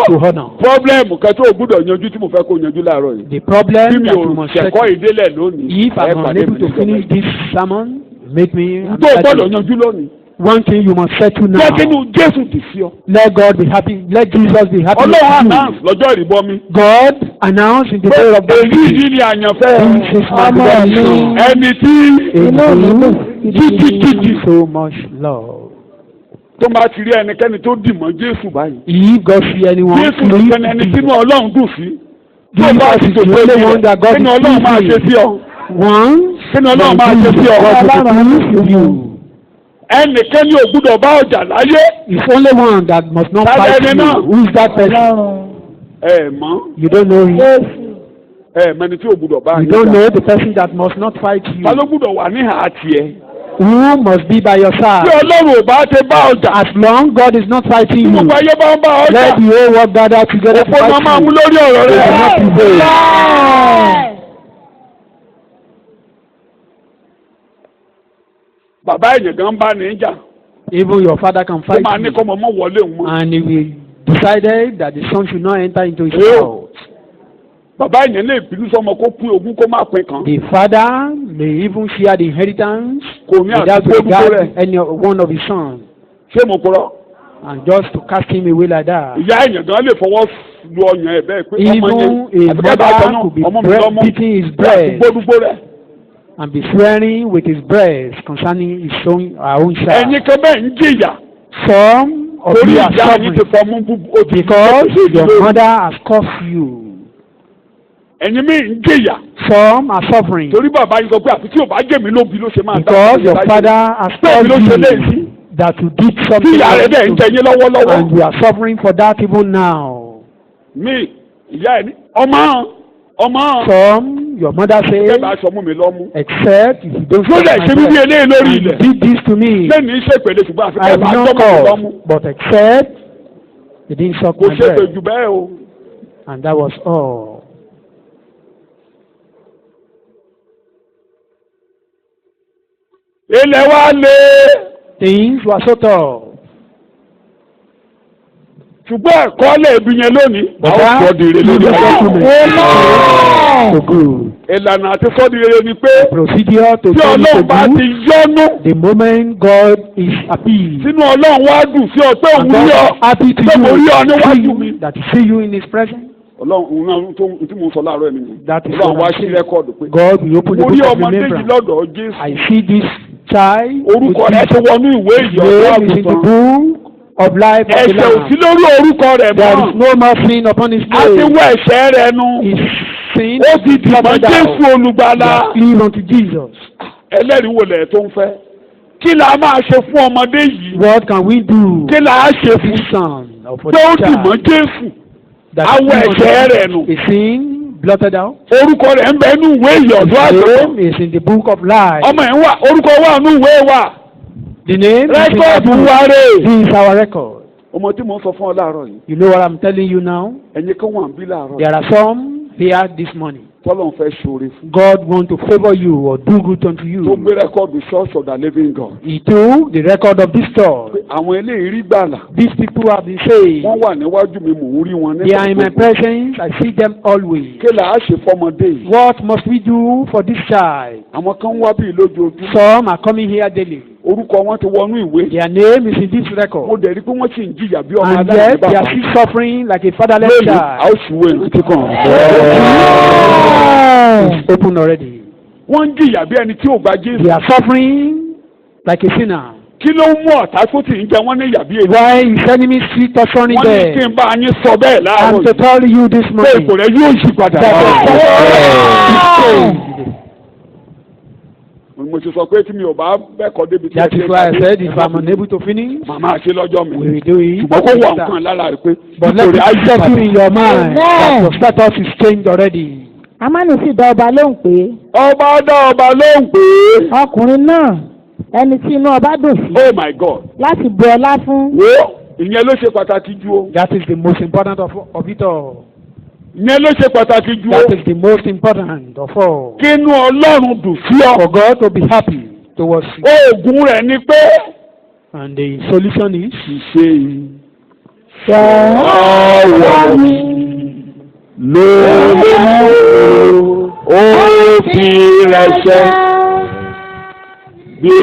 To honor. problem kan tó o gbúdọ̀ yanjú tí mo fẹ́ kó o yanjú láàárọ̀ yìí. The problem bí mi that you ò must ṣẹ̀kọ́ settle. ìdélẹ̀ lónìí. If I'm unable to finish this sermon, make me. tó o gbọ́dọ̀ yanjú lónìí. One thing you must settle now. jẹ́ kí inú Jésù ti sí ọ. Let God be happy. Let Jesus be happy. Ọlọ́run with announce you. lọ́jọ́ ìrìbọmi. God announced in the day of the èyí week. yìí ni àyànfẹ́. This is my Ọmọ mi. son. ẹni tí inú mi dùn jíjíjíjí So much love. tó máa ti rí ẹnikẹ́ni tó dì mọ́ Jésù báyìí. If God see anyone, Jésù ló fẹ́ ẹni tínú Ọlọ́run dùn sí. tó Jesus bá ti is tòṣe the only one that God kí ni Ọlọ́run máa is ṣe pleased sí ọ. Once, kí ni Ọlọ́run máa ṣe sí ọ. God will be with you. ẹnikẹ́ni ò gbúdọ̀ bá ọjà láyé. It's only one that must not Tàbí fight ẹni you. náà. Who is that person? ẹ mọ̀ You don't know him. ẹ mẹni tí ò gbúdọ̀ bá You yín don't jà. know the person that must not fight you. ta ló gbúdọ̀ wà níhà tiẹ̀. Who must be by your tí side? Ọlọ́run ò bá ti bá ọjà. As long God is not tí fighting you, gbogbo ayé bá ń bá ọjà. let the whole world gather together to òpó náà máa fight mú you. lórí ọ̀rọ̀ They will not rẹ̀. prevail. bàbá ẹ̀yìn gan bá ní í jà. Even your father can ó fight máa ní you. kọ́ mọ́ mọ́ wọlé òun mọ́. And if he decided that the son should not enter into his Yeah. house, bàbá ẹ̀yìn lè bínú sọmọ kó pín ogún kó má pín kan. the father may even share the inheritance kò ní without àti gbódúgbò regard rẹ̀. any one of his sons, ṣé mo kúrọ́. and just to cast him away like that. ìyá ẹ̀yìn gan lè fọwọ́ lu ọyàn ẹ̀ bẹ́ẹ̀ pé ọmọ Even yẹn a àti kẹ́kẹ́ àjọ mother náà could be ọmọ mi lọ́mú beating his àti breast gbódúgbò rẹ̀. and be swearing with his breast concerning his own, our own child. ẹ̀yin kan bẹ́ẹ̀ ń jìyà. Some of torí you are ìyá yín ti suffering fọmú búbu ó ti because fi your lórí. mother has caused you. ẹ̀yin mi ń jìyà. Some are suffering torí bàbá yín sọ pé àfi tí ò bá jẹ̀mí lóbi ló ṣe máa dá because ọmọ your láyé. father has Bẹ́ẹ̀ni caused ló ṣe léyìí. you that you did tí something ìyá rẹ̀ dẹ̀ ń jẹ yín lọ́wọ́lọ́wọ́. and you are suffering for that even now. mi ìyá ẹ̀ ní ọmọ. Some, your mother ẹ says, bá aṣọ mú mi lọ́mú. except if you don't ló lè ṣe bíbí breast, eléyìí lórí and you ilẹ̀. did this to me, lẹ́nu iṣẹ́ ìpèlè ṣùgbọ́n àfi I ẹ will bá aṣọ not mú mi lọ́mú. call, but except you didn't suck kò my ṣe pé breast. jù bẹ́ẹ̀ o. And that was all. ilẹ̀ wa lé. Things were so tough. ṣùgbọ́n ẹ̀kọ́ lè bí yẹn lónìí. But àwọn that sọ́ọ̀dì rere lórí is ayé. settlement. So good. ìlànà àti sọ́ọ̀dì rere ni pé Procedure to tí turn Ọlọ́run to bá ti good. yọ́nú. The moment God is happy, sínú Ọlọ́run wá dùn sí ọ pé òun and rí God ọ. is happy to pé mo rí ọ you, níwájú mi. that He see you in His presence, Ọlọ́run òun náà tó tí mo sọ láàárọ̀ ẹ̀mí yẹn. that is Ọlọ́run what wá I'm sí saying. rẹ́kọ̀dù pé. God will open the mo rí book of ọmọdé yìí remembrance. lọ́dọ̀ Jésù. I see this child. orúkọ with rẹ̀ ti Jesus. wọnú ìwé His ìyọ̀dọ̀ name is in the àgùntàn. book of life of the ẹ̀ṣẹ̀ ò sí Lamb. lórí orúkọ rẹ̀ There mọ́. is no more sin upon His a ti name. wọ ẹ̀ṣẹ̀ rẹ̀ nu. His sin ó ti is dìbọn blotted Jésù out. olùgbàlà. They are clean unto Jesus. ẹlẹ́rìí wo lẹ̀ tó ń fẹ́. kí la máa ṣe fún ọmọdé yìí. What can we do? kí la á ṣe fún. This son of pé ó a dìbọn child Jésù. that awọ is ẹ̀ṣẹ̀ rẹ̀ nù. a sin blotted out. orúkọ rẹ̀ ń bẹ nínú ìwé ìyọ̀dọ̀ His àgùntàn. name is in the book of life. ọmọ ẹ̀ ń wà orúkọ wà nínú ìwé wa. The name is in the rẹ́kọ̀dù book. wa rè. This is our record. ọmọ tí mo ń sọ fún ọ láàárọ̀ yìí. You know what I'm telling you now? ẹ̀yin kan wà ń bí láàárọ̀. There are some here this morning. tọ́lọ̀ ń fẹ́ ṣoore fún. God want to favor you or do good unto tó you. gbé rẹ́kọ̀dù Church of the Living God. He took the record of this church. àwọn eléyìí rí gbàlà. These people have been saved. wọ́n wà níwájú mi mò ń rí wọn They are in my gbogbo. presence. I see them always. kí la á ṣe fọmọdé yìí. What must we do for this child? àwọn kan wá bíi lójoojúmọ́. Some are coming here daily. orúkọ wọn ti wọnú ìwé. Their name is in this mo record. dẹ̀ rí pé wọ́n sì ń jìyà bí ọmọ And aláìní yet they bàbá. are still suffering like a fatherless lónìí a child. ó ṣùwé ìrántí kan. It's open already. wọ́n ń jìyà bí ẹni tí ò gba Jésù. They are suffering like a sinner. kí ló ń mú ọ̀tá tó ti ń jẹ wọ́n ní ìyà bí èyí. Why his enemy still torturing wọ́n ní kí them? n bá yín sọ bẹ́ẹ̀ láàárọ̀ I'm to yìí. tell you this pé morning ipò rẹ̀ yóò yí padà. that the changed. mo ti sọ pé tí mi ò bá bẹ́ẹ̀kọ́ débi tí That is why I said if I'm unable to finish, màmá ṣe lọ́jọ́ mi. we will do it. ṣùgbọ́n kó wà nǹkan lára rẹ̀ pé But let nítorí it set you in your mind that Amen. your status is changed already. Amánu sì dá ọba lóhùn pé ọba dá ọba lóhùn pé ọkùnrin náà ẹni tí inú ọba dùn sí oh my God láti bu ọlá fún. wo ìyẹn ló ṣe pàtàkì jù o. That is the most important of it all. Ìyẹn ló ṣe pàtàkì jù. That is the most important of all. Kí inú Ọlọ́run dùn sí ọ. For God to be happy towards you. Oògùn rẹ̀ ni pé. And the solution is. Ṣe ọwọ́ mi lórí ó fi rẹ̀ṣẹ̀ bí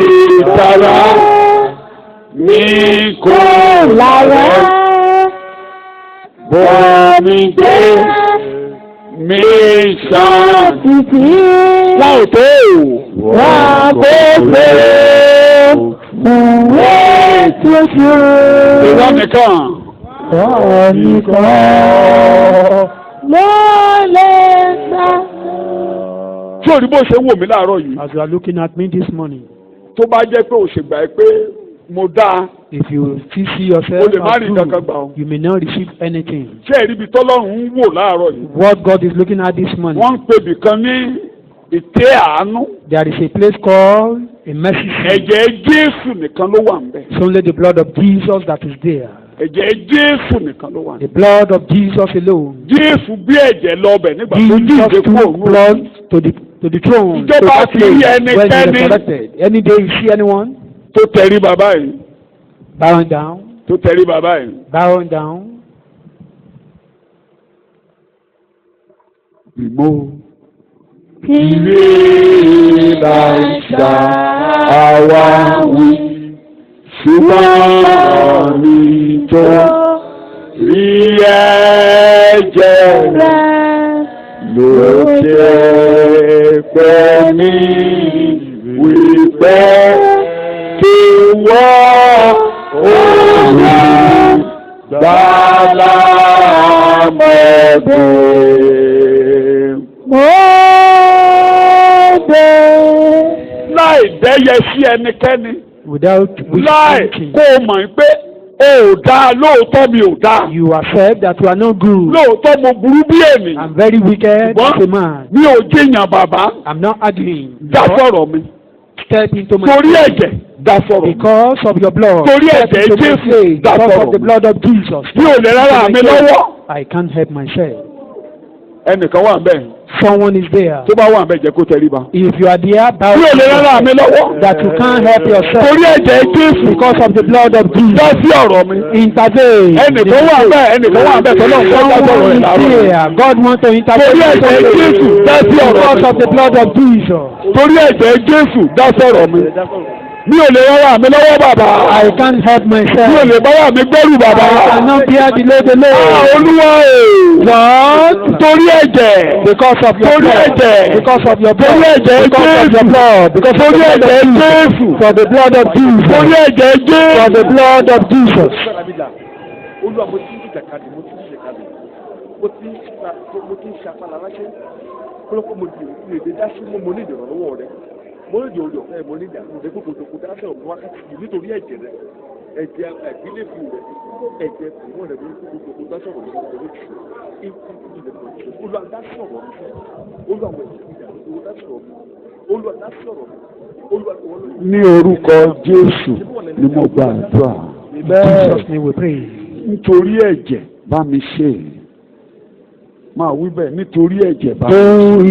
tara mi kò lára bọ́ mi dé mi sàn títí láìpé wà kó pé fún ètò ìṣòro. Ìwọ nìkan. Ìwọ nìkan ló lè sá. Tí o rí bó ṣe ń wò mí láàárọ̀ yìí. As you are looking at me this morning. Tó bá jẹ́ pé o ṣègbà ẹ pé mo dáa. If you still see yourself as good, you may not receive anything. Ṣé ẹ̀rí ibi tọ́lọ́run ń wò láàárọ̀ yìí? What God is looking at this morning. Wọ́n ń pè bìkan ní ìtẹ́ àánú. There is a place called a mercy seat. Ẹ̀jẹ̀ Jésù nìkan ló wà ńbẹ̀. It's only the blood of Jesus that is there. Ẹ̀jẹ̀ Jésù nìkan ló wà ńbẹ̀. The blood of Jesus alone. Jésù bí ẹ̀jẹ̀ lọ bẹ̀ nígbà tó Jesus jíǹde kúrò took blood to the throne. Ìjọba ti rí ẹnikẹ́ni. Any day you see anyone. Tó tẹrí bàbá yìí. Bowing down. Tó tẹrí bàbá yìí. Bowing down. Ìmọ̀. Ilé ìlàjà àwa wí, ṣùgbọ́n mi tó rí ẹ̀jẹ̀ rẹ̀ ló ṣe pẹ́ ní wípé kí wọ́n òní gbàlà mẹ́bẹ̀ẹ́. Láì dẹ́yẹ sí ẹnikẹ́ni. Without láì kó o mọ̀ pé o ò dáa lóòótọ́ mi ò dáa. You accept that you are not good. Lóòótọ́ mo burú bí èmi. I'm very wicked as a man. Mi ò jiyàn bàbá. I'm not arguing. Dá sọ̀rọ̀ mi. Step into my torí ẹ̀jẹ̀ dá sọ̀rọ̀. Because of your blood. Torí ẹ̀jẹ̀ Jésù dá sọ̀rọ̀. Because of the blood of Jesus. Mi ò lè rárá mi lọ́wọ́. I can't help myself. Ẹnìkan wà ńbẹ̀. Someone is there. Tó bá wà ńbẹ̀ jẹ́ kó tẹríba. If you are there, bow. Mi ò lè rárá mi lọ́wọ́. That you can't help yourself. Torí ẹ̀jẹ̀ Jésù. Because of the blood of Jesus. Dá sí ọ̀rọ̀ mi. Intervene. Ẹnìkan wà ńbẹ̀ ẹnìkan wà ńbẹ̀ tọ́lọ́ nǹkan dá sọ̀rọ̀ ẹ̀ láàárọ̀. God wants to intervene. Torí ẹ̀jẹ̀ Jésù dá sí ọ̀rọ̀ mi. Because of the blood of Jesus. Torí ẹ̀jẹ̀ Jésù dá sọ̀rọ̀ mi. Mi ò lè rárá mi lọ́wọ́ bàbá. I can't help myself. Mi ò lè báyà mi gbẹ́rù bàbá. I cannot bear the load alone. Olúwa o. Lord. Torí ẹ̀jẹ̀. Because of your blood. Torí ẹ̀jẹ̀. Because of your blood. Torí ẹ̀jẹ̀ Because of your blood. Because torí ẹ̀jẹ̀ Jésù. For the blood of Jesus. Torí ẹ̀jẹ̀ Jésù. For the blood of Jesus. Olúwa mo ti ń jàkadì mo ti ń ṣèkadì mo ti ń ṣàfàlà ránṣẹ́ kọ́lọ́kọ́ mo lè dé dá sí mo ní ìdìrànlọ́wọ́ rẹ mo ní ìdìrànlọ́wọ́ ọ̀fẹ́ mo ní ìdàgbọ́ rẹ gbogbo tó kó dá sọ̀rọ̀ mi wákàtí yìí nítorí ẹ̀jẹ̀ rẹ ẹ̀jẹ̀ ìbílẹ̀ fún rẹ ẹ̀jẹ̀ ìwọ̀n rẹ gbogbo tó kó dá sọ̀rọ̀ mi lọ́wọ́ Olúwa dá sọ̀rọ̀ mi Olúwa wẹ̀ ìdàgbọ́ dá sọ̀rọ̀ mi Olúwa dá sọ̀rọ̀ mi Olúwa tó wọ́n lọ. Ní orúkọ Jésù ni mo gbàdúrà. Jesus name we pray. Nítorí ẹ̀jẹ̀ bá mi ṣe máa wí bẹ́ẹ̀ nítorí ẹ̀jẹ̀ bá mi. Do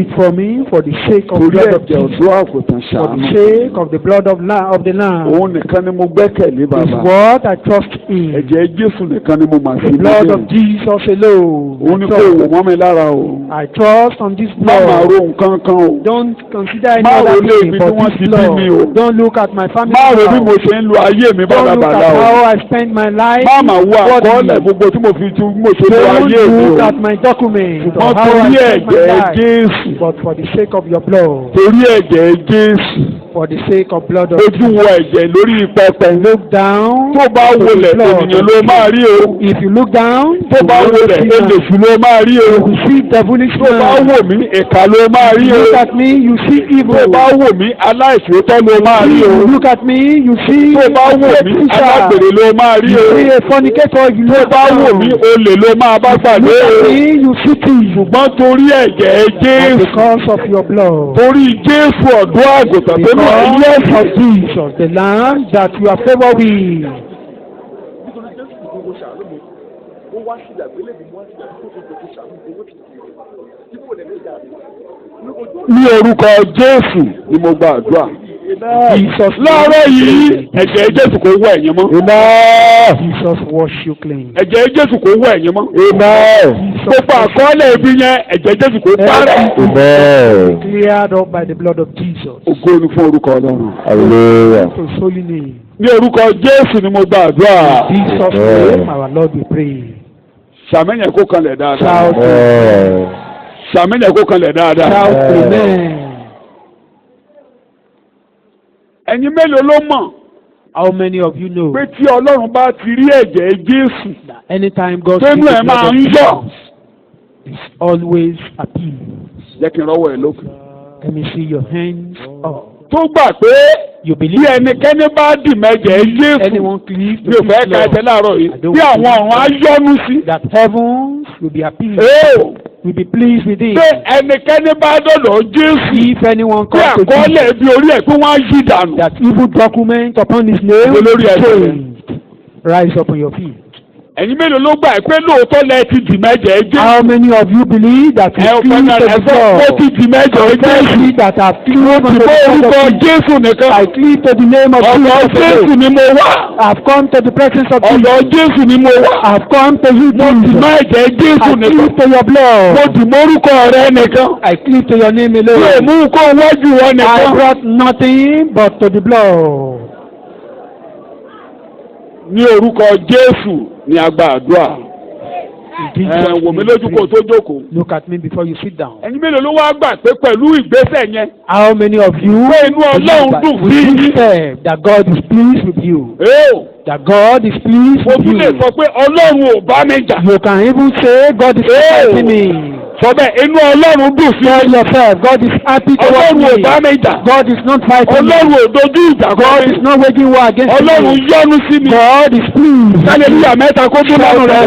it for me for the sake of the blood of Jesus. Torí ẹ̀jẹ̀ ọ̀dọ́ àgùntàn ṣàánú. For the sake of the blood of the Lamb. Òun nìkan ni mo gbẹ́kẹ̀lé bàbá. Is what I trust in. Ẹ̀jẹ̀ Jésù nìkan ni mo máa fi the blood of Jesus alone. Òun ni kò wò mọ́ mi lára o. I trust on this blood. Má máa ro nǹkan kan o. Don't consider any other thing for this blood. Don't look at my family. Má ro bí mo ṣe ń lo ayé mi bàbàbàlà o. Don't look at how I spend my life. Má máa wo àkọọ́lẹ̀ gbogbo tí mo fi ṣe lo ayé mi o. Don't look at my documents. Ṣùgbọ́n torí ẹ̀jẹ̀ Jésù. But for the sake of your blood. Torí ẹ̀jẹ̀ Jésù. For the sake of blood of Jesus. Ojú wo ẹ̀jẹ̀ lórí pẹpẹ. Look down. Tó bá wọlẹ̀ ènìyàn ló máa rí o. If you look down. Tó bá wọlẹ̀ èlèṣù ló máa rí o. You see devilish man. Tó bá wò mí ìkà ló máa rí o. Look at me you see evil. Tó bá wò mí aláìṣòótọ́ ló máa rí o. Look at me you see. Tó bá wò mí alágbèrè ló máa rí o. You see a fornicator you Tó bá wò mí olè ló máa bá gbàgbé o. Look at me you see thieves. Ṣùgbọ́n torí ẹ̀jẹ̀ Jésù. Because of your blood. Torí Jésù ọ̀dọ́ àgùntàn tó ní ẹ̀yẹ́ of Jesus, the Lamb that you are favored with. ó wá sí ìdàgbélébùú wá sí ìdàgbélébùú tó tó ṣàmì owó ti tì í kò lè ní ìdá ní orúkọ Jésù ni mo gba àdúrà. Láàárọ̀ yìí ẹ̀jẹ̀ Jésù kò wọ ẹ̀yin mọ́. Jesus wash you clean. Ẹ̀jẹ̀ Jésù kò wọ ẹ̀yin mọ́. Gbogbo àkọọ́lẹ̀ ibi yẹn ẹ̀jẹ̀ Jésù kò parẹ́. Cleared up by the blood of Jesus. Ògo ni fún orúkọ Ọlọ́run. Hallelujah. To his holy name. Ní orúkọ Jésù ni mo gba àdúrà. Jesus name our Lord we pray. Sàmẹ́yìn kó kanlẹ̀ dáadáa. Shout Sàmẹ́yìn kó kanlẹ̀ dáadáa. Shout amen. Ẹ̀yin mélòó ló mọ̀? How many of you know? Pé tí Ọlọ́run bá ti rí ẹ̀jẹ̀ Jésù. Anytime God tẹ́nu ẹ̀ máa ń yọ̀. It's always appeal. Jẹ́ kí n rọ́wọ́ ẹ̀ lókè. Let me see your hands up. Tó gbà pé You bí believe ẹnikẹ́ni bá dì mẹ́jẹ̀ Jésù. anyone cleave Mi ò fẹ́ ka ẹsẹ̀ láàárọ̀ yìí. Bí àwọn ọ̀run á yọ́nú sí. that heavens will be appeased, will be pleased with it. Pé ẹnikẹ́ni bá dọ̀dọ̀ Jésù. If anyone Bí comes to àkọọ́lẹ̀ Jesus, bí orí ẹ̀ pé wọ́n á yí dànù. that evil document upon his name Olórí ẹ̀sìn. changed. Rise up on your feet. Ẹ̀yin mélòó ló gbà pé lóòótọ́ lẹ ti dì mẹ́jẹ̀ Jésù? How many of you believe that Ẹ ò you fẹ́ cleave náà to the ẹ̀fọ́ ó ti blood? dì mẹ́jẹ̀ Jésù. Those that have cleaved to Mo the orúkọ blood of Jesus. Jésù nìkan. I cleave to the name of Ọ̀dọ̀ Jesus. Jésù today. ni mo wá. I've come to the presence of Ọ̀dọ̀ Jesus. Jésù ni mo wá. I've come to you, Mo dì Jesus. mẹ́jẹ̀ Jésù I nìkan. cleave to your Mo blood. dì mórúkọ rẹ nìkan. I cleave to your name Mi ò alone. mú kó wájú wọn I nìkan. brought nothing but to the blood. Ní orúkọ Jésù ni a gba àdúrà. In Jesus' Wò mí name lójú we kó pray. tó jókòó. Look at me before you sit down. Ẹ̀yin mélòó ló wá gbà pé pẹ̀lú ìgbésẹ̀ yẹn? How many of you Pé inú Ọlọ́run dùn with sí this yín. step that God is pleased with you? That God is pleased Mo with tún lè you. sọ pé Ọlọ́run ò bá mi jà. You can even say God is fighting me. Sọ bẹ́ẹ̀ inú Ọlọ́run dùn sí Tell mi. yourself God is happy towards Ọlọ́run ò me. bá mi jà. God is not fighting me. Ọlọ́run ò dojú ìjà kọ God mi. is not waging war against Ọlọ́run me. yọ́nú sí mi. God is pleased. Hallelujah mẹ́ta kó tún lọ́rùn rẹ̀.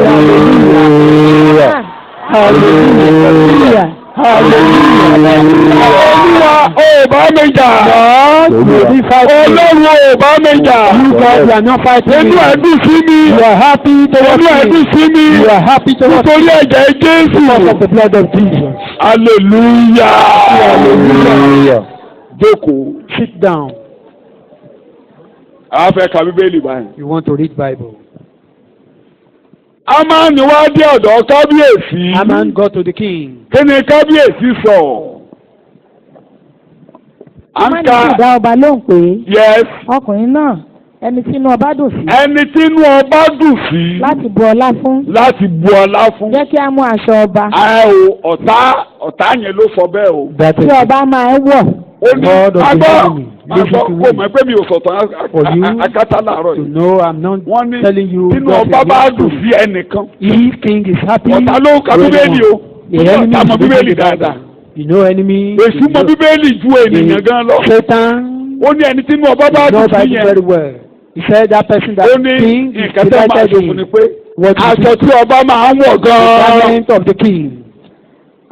Hallelujah. Hallelujah. Olúwa ò bá mi jà. God will be fighting me. Ọlọ́run ò bá mi jà. You God, you are not fighting Inú me. ẹ̀ dùn sí mi. You are happy towards Inú ẹ̀ me. dùn sí mi. You are happy towards me Nítorí ẹ̀jẹ̀ because Jésù. of the blood of Jesus. Hallelujah. Hallelujah. Jókòó. Sit down. A fẹ́ ka Bíbélì báyìí. You want to read Bible. Ámánì wá dé ọ̀dọ̀ kábíyèsí. Haman got to the king. Kí ni kábíyèsí sọ? Ámánì sì dá ọba lóhùn pé Yes. ọkùnrin náà ẹni tínú ọba dùn sí Ẹni tínú ọba dùn sí láti bu ọlá fún láti bu ọlá fún. jẹ́ kí á mú aṣọ ọba Ọ̀tá yẹn ló sọ bẹ́ẹ̀ o. That is tí ọba máa ń wọ̀ Ó ní God of the agbọ́ enemy. Listen to kò me. mọ̀ pé mi ò sọ̀tàn For you akátá láàárọ̀ to yìí. know I'm not Wọ́n ní telling you tínú just ọba a bá little dùn story. sí ẹnìkan. If king is happy, Ọ̀tá ló ka Bíbélì o. the enemy Ọ̀tá mọ is Bíbélì reading the dáadáa. Bible. You know enemy. Èṣù mọ Bíbélì ju ènìyàn gan lọ. Satan Ó ní ẹni tínú ọba bá knows dùn sí Bible yẹn. very well. He said that person that Ó ní king is nǹkan tẹ́ máa delighted ṣòfò ni in pé what is aṣọ tí ọba máa ń wọ̀ the gan-an garment of the king.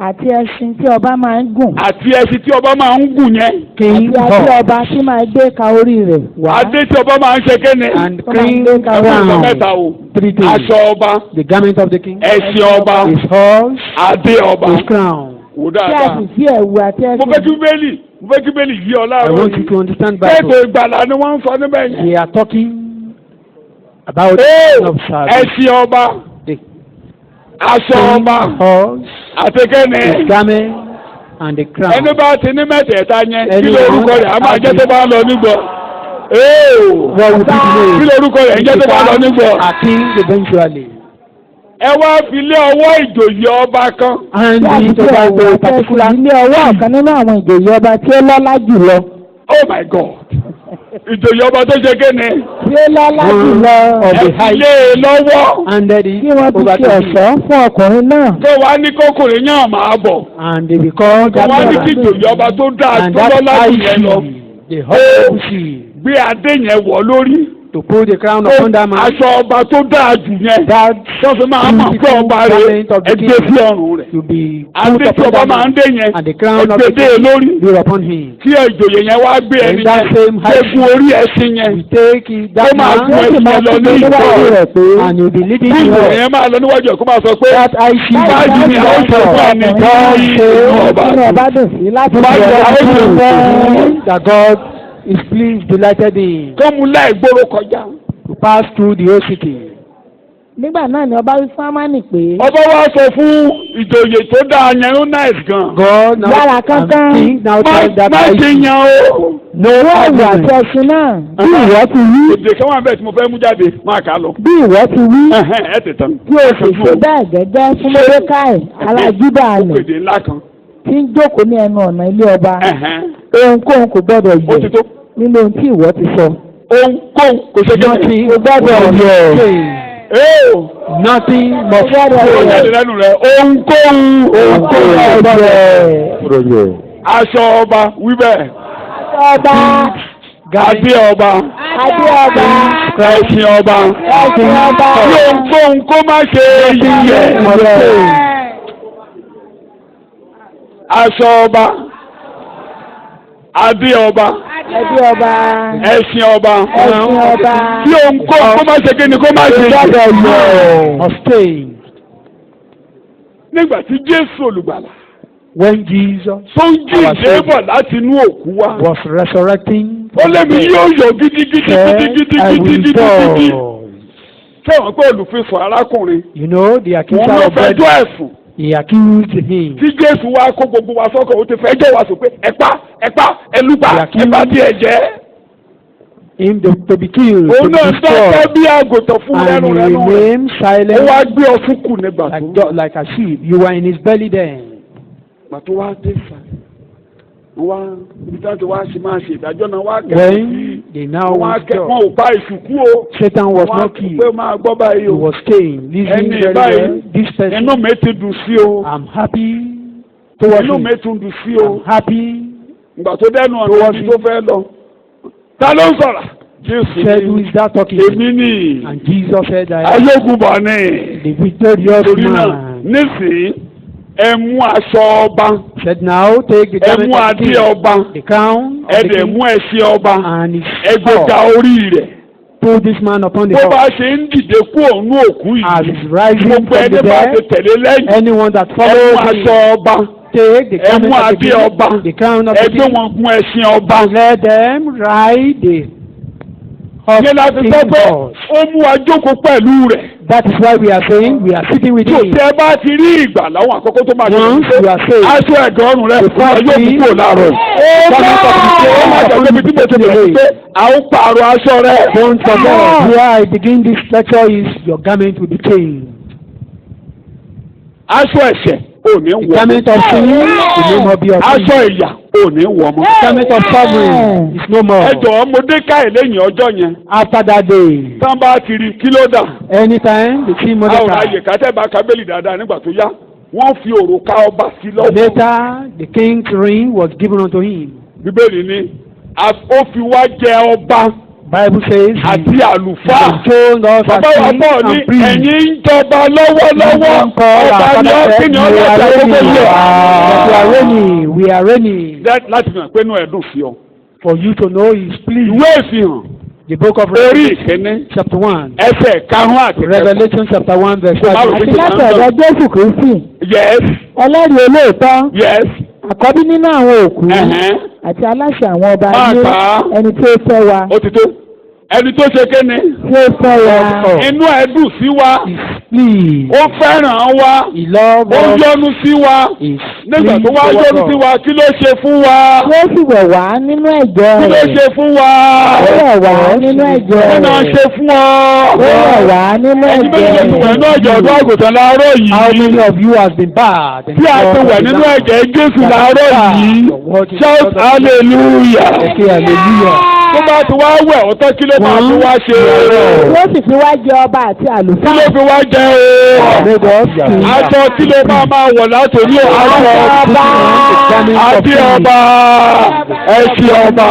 àti ẹṣin tí ọba máa ń gùn àti ẹṣin tí ọba máa ń gùn yẹn. King àti adé horse ọba tí máa gbé ka orí rẹ̀ wá Adé tí ọba máa ń ṣe kéne. and tó máa ń king gbé ka orí Ọba rẹ̀. mẹ́ta crown. o. 3 things. Aṣọ ọba, The garment of the king, ẹṣin ọba, his horse, adé ọba. his crown. Wò tí a dáadáa. sì fi ẹ̀wù àti Mo fẹ́ kí ẹṣin Bíbélì yí ọ I láàárọ̀ want you yìí. to understand Kéètò Bible. ìgbàlà ni wọ́n ń sọ níbẹ̀ yẹn. We are talking about Ee, of service. ẹṣin ọba, The aṣọ ọba, horse, àti his kéne. garment, and the crown. Ẹni bá ti ní mẹ́tẹ̀ẹ̀ta yẹn, kí Ẹni lórúkọ rẹ̀? A máa jẹ́ tó bá lọ nígbọ̀. Ee, What would be the name? kí lórúkọ rẹ̀ ń jẹ́ tó bá lọ nígbọ̀? A king eventually. Ẹ wá fi lé ọwọ́ ìjòyè ọba kan. And tí a sì it fi was ẹ̀wù a àti ẹṣin particular ilé ọwọ́ ọ̀kan nínú àwọn ìjòyè ọba tí ó lọ́lá jùlọ Oh my God! Ìjòyè ọba tó ṣe kéne. tí ó lọ́lá jùlọ of the Ẹ fi high lé e lọ́wọ́. and the kí wọ́n fi over ṣe the ọ̀ṣọ́ fún ọkùnrin náà Tó wá ní kókòrè yàn máa bọ̀. and they become Tó wá ní kí ìjòyè ọba tó dáa and tó that lọ́lá high jù yẹn lọ. the horse Gbé adé yẹn wọ̀ lórí. to put the crown upon that man. Aṣọ ọba tó dáa jù yẹn. That Sọ́sọ́ máa mọ̀ pé ọba rẹ̀ ẹgbẹ́ sí ọrùn rẹ̀. to be Àti tí ọba máa ń dé yẹn. and the crown of Ẹgbẹ́ dé lórí. be upon him. Kí ìjòyè yẹn wá gbé ẹni In that same yẹn. height, Ṣégun orí ẹṣin yẹn. we take that Ó máa man gún ẹṣin yẹn lọ ní ìgbọ́. and you be leading Bí him ìjòyè well. yẹn máa lọ níwájú ẹ̀ kó máa sọ pé. That I see Báyìí ni àwọn ṣe fún ẹni tí ọba. Nínú ọba dùn sí láti Báyìí ni àwọn ṣe fún ẹni. that God is pleased, delighted in, Kọ́ mu láì gbóró kọjá. to pass through the whole city. nígbà náà ni ọba wí fún Ámánì pé Ọba wa sọ fún ìjòyè tó dáa yẹn ó náìsì gan. God now Yára kánkán. king now Má tell that I ṣe see. yan o. No ìwọ àti argument. ẹṣin náà bí ìwọ ti wí Èdè kan wà bẹ́ẹ̀ tí mo fẹ́ mú jáde máa kà á lọ. bí ìwọ ti wí Ẹ tètè. kí o sì ṣe bẹ́ẹ̀ gẹ́gẹ́ fún Módékáì ará Júdà nì Èdè ńlá kan. tí ń jókòó ní ẹnu ọ̀nà ilé ọba ohunkóhun kò gbọ́dọ̀ Ó ti yẹ̀ tó. nínú ohun tí ìwọ ti sọ. Ohunkóhun kò ṣe kí Nothing kò gbọ́dọ̀ yẹ̀. Nothing must ó jáde lẹ́nu rẹ̀ ohunkóhun aṣọ ọba wíbẹ̀ ọba adé ọba adé ọba ẹṣin ọba ẹṣin ọba tí ohunkóhun kó má ṣe yíyẹ aṣọ ọba adé ọba adé ọba ẹṣin ọba ẹṣin ọba tí ohunkóhun kó má ṣe kí ni kó má ṣe yíyẹ. must stay. Nígbà tí Jésù olùgbàlà When Jesus tó ń jí ìdébọ̀ láti inú òkú wá. was resurrecting, Ó lémi yóò yọ gidigidi said, gidigidi I will gidigidi. go. Sẹ́wọ̀n pé olùfisùn arákùnrin. You know, the Wọ́n accuser ló of fẹjọ́ brethren, ẹ̀sùn. he accused him. Tí Jésù wá kó gbogbo wa sọ́kàn, ó ti fẹjọ́ wa sùn pé ẹ̀pá ẹlúgbà ẹ̀pá tí ẹ jẹ́. Him to be killed, to Òun be náà dákẹ́ destroyed, bí àgùntàn fún and lẹ́nu he rẹ̀. remained Ó silent wá gbé ọtún kù nígbà tó. like a sheep. You were in his belly then. Ìgbà tó wá dé sàn. Wọ́n wá ibi tí wọ́n ti wá ṣe máa ṣe ìdájọ́ náà wá When they now wọ́n á was kẹ́ wọ́n killed, ò bá ìsìnkú o. Satan was Wọ́n á not kí pé killed. máa gbọ́ báyìí He o. was staying, listening Ẹni very well. báyìí This person, inú mi ti dùn sí o. I'm happy towards Inú him. mi tún dùn sí o. I'm happy. Ìgbà tó dẹnu ọ̀nà ibi tó fẹ́ lọ. Ta ló ń sọ̀rọ̀? Jésù Said, who is that talking? èmi ni And Jesus said, I am ayégunbọ̀ ni. the victorious Torí náà man. nísìnyí ẹ mú aṣọ ọba, Said, now take the ẹ garment mú of the adé king, ọba, the crown ẹ of the dẹ̀ king, mú ẹṣin ọba, and his ẹ gbéga sword. orí rẹ̀. Put this man upon the Bó bá horse. ṣe ń dìde kúrò ní òkú As yìí, is rising from gbogbo ẹni the bá dead, ti tẹ̀lé lẹ́yìn. anyone that Ẹ mú follows aṣọ him, ọba, take the ẹ mú garment of the adé king, ọba, the crown of ẹ the gbé king, wọn gún ẹṣin ọba. and let them ride the Yẹn láti sọ king's pé horse. ó mú wa jókòó pẹ̀lú rẹ̀. That is why we are saying we are sitting with Tí him. ẹ bá ti rí ìgbà láwọn àkọ́kọ́ tó máa Once you are saved, aṣọ ẹ̀gọ́ ọ̀run rẹ̀ fún wa yóò kúkú láàárọ̀. Garment of the king, Ó máa jẹ́ pé bí mo ti bẹ̀rẹ̀ pé à ń pààrọ̀ aṣọ rẹ̀. don't forget, where I begin this lecture is your garment will be changed. Aṣọ ẹ̀ṣẹ̀ ò ní The wọ̀ garment of sin will no more be of aṣọ sin. ìyà ò ní wọ̀ mọ́. The garment of suffering is no more. Ẹ jọ̀ọ́ Módékáì lẹ́yìn ọjọ́ yẹn. After that day, Tán bá ti rí kí ló dà? anytime the king A ò ráyè Mordecai, kátẹ́bà kábẹ́lì dáadáa nígbà tó yá. Wọ́n fi òrùka ọba sí lọ́wọ́. later the king's ring was given unto him. Bíbélì ni ó fi wá jẹ ọba Bible says àti he àlùfáà. told us Bàbá wa as bọ̀ king ní and priest. ẹ̀yin ń jọba lọ́wọ́lọ́wọ́. Ọba ni ó kí ni We ọlọ́jà are gbogbo reigning. yẹ. We are reigning. We are reigning. Láti fi hàn pé inú ẹ̀dùn sí ọ. For you to know His pleased. Ìwé ìfihàn The book of orí Revelation, ìkíní chapter 1. ẹsẹ̀ karùn-ún àti kẹfà. Revelation chapter 1 verse Báwo 5. ni- àti láti ọ̀dọ̀ Jésù Kristi Yes, ẹlẹ́rìí olóòótọ́ yes. àkọ́bí nínú àwọn òkú Ẹ̀hẹ́n. àti aláṣẹ àwọn ọba Máa ayé kà á. ẹni tí ó fẹ́ wa Ó ti tó. Ẹni tó ṣe kéne. tí ó fẹ́ wa Inú ẹ̀dùn sí wa. Is pleased. Ó fẹ́ràn wa. He loves Ó us. yọ́nú sí wa. Is Nígbà tó wá pleased yọ́nú towards sí us. wa, kí ló ṣe fún wa? tí ó sì wẹ̀ wá nínú ẹ̀jẹ̀ Kí ló rẹ̀ ṣe fún wa? ó wẹ̀ wá nínú ẹ̀jẹ̀ Kí náà rẹ̀ ṣe fún ọ? ó wẹ̀ wá nínú Ẹni méjì ẹ̀jẹ̀ lè ti wẹ̀ ní rẹ̀ ọjọ́ ọdún àgùntàn láàárọ̀ How yìí. many of you has been bad? Tí a ti wẹ̀ nínú ẹ̀jẹ̀ Jésù láàárọ̀ yìí. Shout hallelujah. Okay, hallelujah. tó bá ti wá wẹ̀ ọ̀tọ́ kí ló máa fi wá ṣe. Yóò sì fi wá jẹ ọba àti àlùfáà. Kí ló fi wá jẹ o? Aṣọ kí ló máa wọ̀ látòrí aṣọ àti ọba ẹ̀sìn ọba.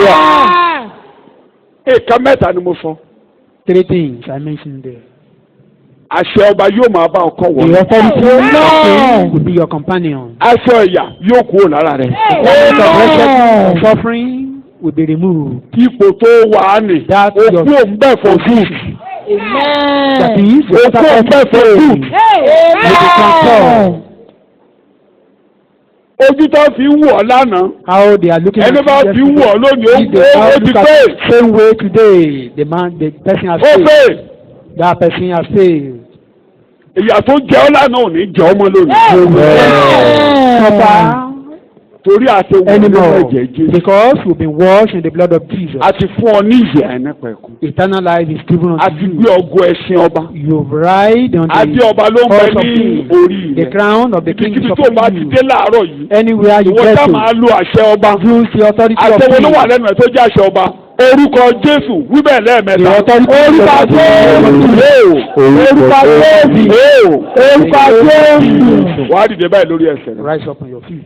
Hallelujah. Èka mẹ́ta ni mo sọ. 3 things I mentioned there. Àṣẹ ọba yóò máa bá ọkọ wọ̀. The authority of God will be your companion. Aṣọ ìyà yóò kúrò lára rẹ̀. The wretched suffering will be removed. Ipò tó wà á nì. Òkú òǹbẹ̀ for good. That is, Òkú òǹbẹ̀ for good. will be transformed. Ojú tó fi ń wọ̀ lánàá. How they are looking Ẹni bá fi ń wọ̀ lónìí ó ti pé. Same way today, the person has Ó failed. pé. That person has failed. Ìyà tó jẹ ọ́ lánàá ò ní jẹ ọmọ lónìí. Torí àti wọ́n ní ẹ̀jẹ̀ Jésù. Because we've been washed in the blood of Jesus. A ti fún ọ ní ìyè àìnípẹ̀kun. Eternal life is given A unto ti you. gbé ọgọ ẹṣin ọba. You ride on Adé the ọba ló ń bẹ horse of ní king. orí The rẹ̀. crown of the king is Ibikíbi tó bá upon ti you. dé láàárọ̀ yìí. Anywhere you Ìwọ get sá to, máa lo àṣẹ ọba. use the authority of Àṣẹ wo ló wà king. lẹ́nu ẹ̀ tó jẹ́ àṣẹ ọba? Orúkọ Jésù wíbẹ̀ lẹ́ẹ̀mẹ́ta. The authority of Orúkọ God. Jésù. Orúkọ Jésù. Orúkọ Jésù. Wàá dìde báyìí lórí ẹsẹ̀ rẹ̀. Rise up on your feet.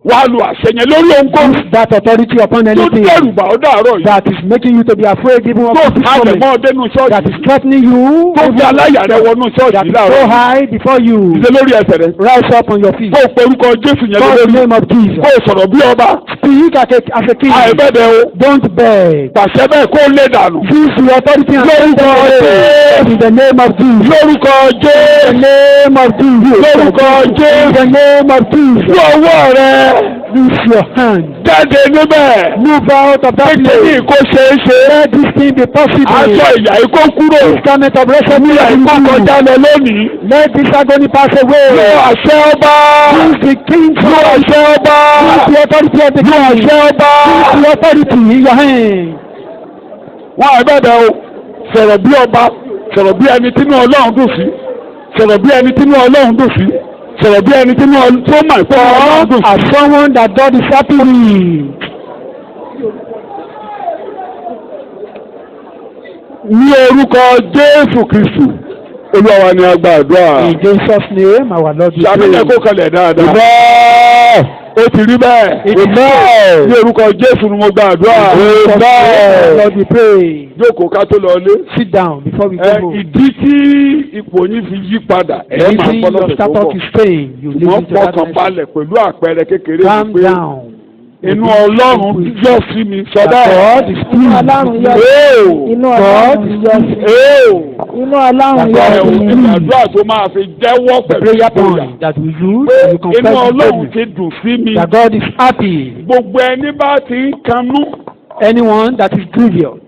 Wàá lo àṣẹ yẹn lórí ohunkóhun. Use that authority upon Tó anything dẹrù bà ọ́ dàárọ̀ yìí. that is making you to be afraid even of Tó this halẹ̀ moment. mọ́ ọ dénú That ṣọ́ọ̀ṣì. is threatening you. Tó fi aláyà rẹ wọnú That ṣọ́ọ̀ṣì is láàárọ̀. so high before you. Ìṣe lórí ẹsẹ̀ rẹ̀. Rise up on your feet. Kó o pe orúkọ Jésù yẹn Call the lórí. name of Jesus. Kó o sọ̀rọ̀ bí ọba. Speak as a king. Àìbẹ̀dẹ̀ o. Don't beg. Pàṣẹ bẹ́ẹ̀ kó o lé dànù. Use the authority and Lórúkọ Jésù. in the name of Jesus. Lórúkọ Jésù. In the name of Jesus. Lórúkọ Jésù. In the name of Jesus. Fún ọwọ́ rẹ. Use your hand. Jáde níbẹ̀. Move out of that Kékeré place. kó ṣeé ṣe. Let this thing be possible. Aṣọ ìyà ikó kúrò. This garment of wretchedness Ìyà ikó kọjá lọ lónìí. Let this agony pass Lo away. àṣẹ ọba. Use the king's Lo word. àṣẹ ọba. Use the authority of the Lo king. àṣẹ ọba. Use the authority in your hand. Wọ́n àìbẹ̀dẹ̀ o. Sọ̀rọ̀ bí ọba. Sọ̀rọ̀ bí ẹni tínú Ọlọ́run dùn sí. Sọ̀rọ̀ bí ẹni tínú Ọlọ́run dùn sí. Sọ̀rọ̀ bí ẹni tínú tó mọ̀ pé Ọlọ́run dùn sí. As someone that God is happy with. Ní orúkọ Jésù Kristu. Olúwa wa ni a gba àdúrà. In Jesus' name, our Lord we Ṣàmì yẹn kó pray. kalẹ̀ dáadáa. Ó ti rí bẹ́ẹ̀. Ní orúkọ Jésù ni mo gba àdúrà. Our Lord we pray. Jókòó ká tó lọ lé. Sit down before we go home. Ìdí tí ipò yín fi yí padà ẹ máa Reason gbọ́ your lọ́sẹ̀ tó status bọ̀. is staying. You live Wọ́n into that fọkàn message. balẹ̀ pẹ̀lú àpẹẹrẹ kékeré Calm wípé down. inú Ọlọ́run yọ sí mi sọ́dá God is Inú pleased. Ọlọ́run yọ sí. Inú Ọlọ́run yọ sí. Inú Ọlọ́run yọ sí. Ìgbàdúrà tó máa fi jẹ́wọ́ The pẹ̀lú prayer ìgboyà. point that we use Pé to confess inú the Ọlọ́run goodness. ti dùn sí mi. That God is happy. Gbogbo ẹni bá ti ń kanú Anyone that is grievous.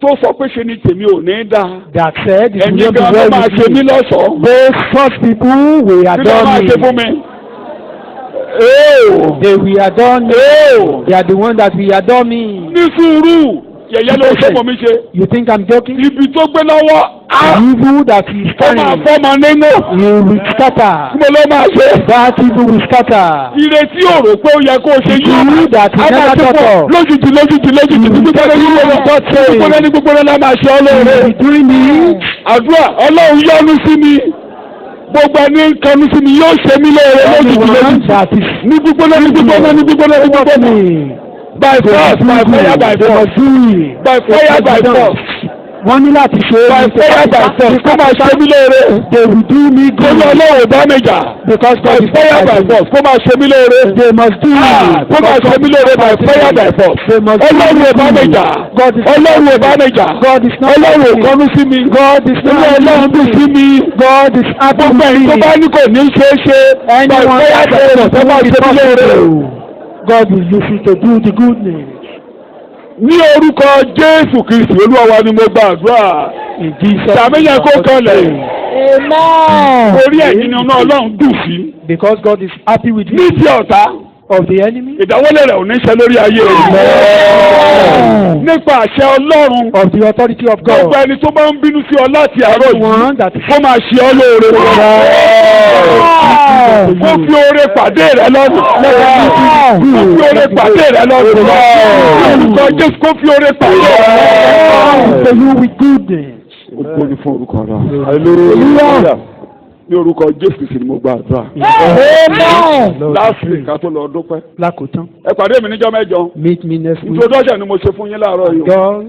tó sọ pé ṣe ni tèmi ò ní dáa. That said, it Ẹni will gan be ló well máa ṣe with mí me. lọ́ṣọ̀ọ́. Those such people will Kí ló adore máa ṣe fún me. mi? They will adore me. They are the one that will adore me. Ní sùúrù yẹ̀yẹ́ ló ṣe mọ̀ mi ṣe. You think I'm joking? Ibi tó gbé lọ́wọ́ á The evil that is ó máa carrying, fọ́mọ nínú. you will scatter. Kí mo ló máa ṣe? That evil will scatter. Ìrètí òrò pé ó yẹ kó o ṣe yí. You that you never thought of. Lójijì gbígbóná ní gbígbóná ní gbígbóná lá máa ṣe ọ́ lóore. You will be doing me. Àdúrà Ọlọ́run yọ́nú sí mi. Gbogbo ẹni kanú sí mi yóò ṣe mí lóore Anyone that is ní gbígbóná ní gbígbóná ní gbígbóná ní gbígbóná. me. By force, by fire, by They force. must do it. By fire, by force. Wọ́n ní láti ṣe é. By fire, by force. Kó máa ṣe mí lóore. They will do me Kó lọ good. Ọlọ́run bá mi jà. Because By God is fire, by happy. force. Kó máa ṣe mí lóore. They must do it. Kó máa ṣe mí lóore by fire, by force. They must do Ọlọ́run ò bá mi jà. God is Ọlọ́run ò bá mi jà. God is not Ọlọ́run ò happy. kọ́nú sí mi. God is Inú not Ọlọ́run dùn sí mi. God is happy Gbogbo ẹ̀yin tó with bá me. ní kò ní ṣe é ṣe. By Anyone fire, that by force. Kó máa ṣe mí lóore. God will use it to do the goodness. Ní orúkọ Jésù Kristi Olúwa wa ni mo gbàdúrà. In Jesus' Ṣàmìyàn kó kanlẹ̀. Amen. Orí ẹ̀yin ni ọ̀nà Ọlọ́run dùn sí. Because God is happy with Ní you. ti ọ̀tá, Of the enemy. ìdáwọ́lé rẹ̀ ò ní ṣe lórí ayé rẹ̀. Amen. Nípa àṣẹ Ọlọ́run, Of the authority of gbogbo God. ẹni tó bá ń bínú sí ọ láti àárọ̀ yìí, One that is kó máa ṣe ọ́ lóore. kó fi oore pàdé rẹ lọ́nà. Kó fi oore pàdé rẹ lọ́nà. Orúkọ Jésù kó fi oore pàdé rẹ lọ́nà. To you with goodness. Ògo ni fún orúkọ rẹ. Hallelujah. Ní orúkọ Jésù sì ni mo gba àdúrà. Láàfin ká tó lọ dúpẹ́. Lákòótán. Ẹ pàdé mi níjọ́ mẹ́jọ. Meet me next week. Introduction ni mo ṣe fún yín láàárọ̀ yìí. God.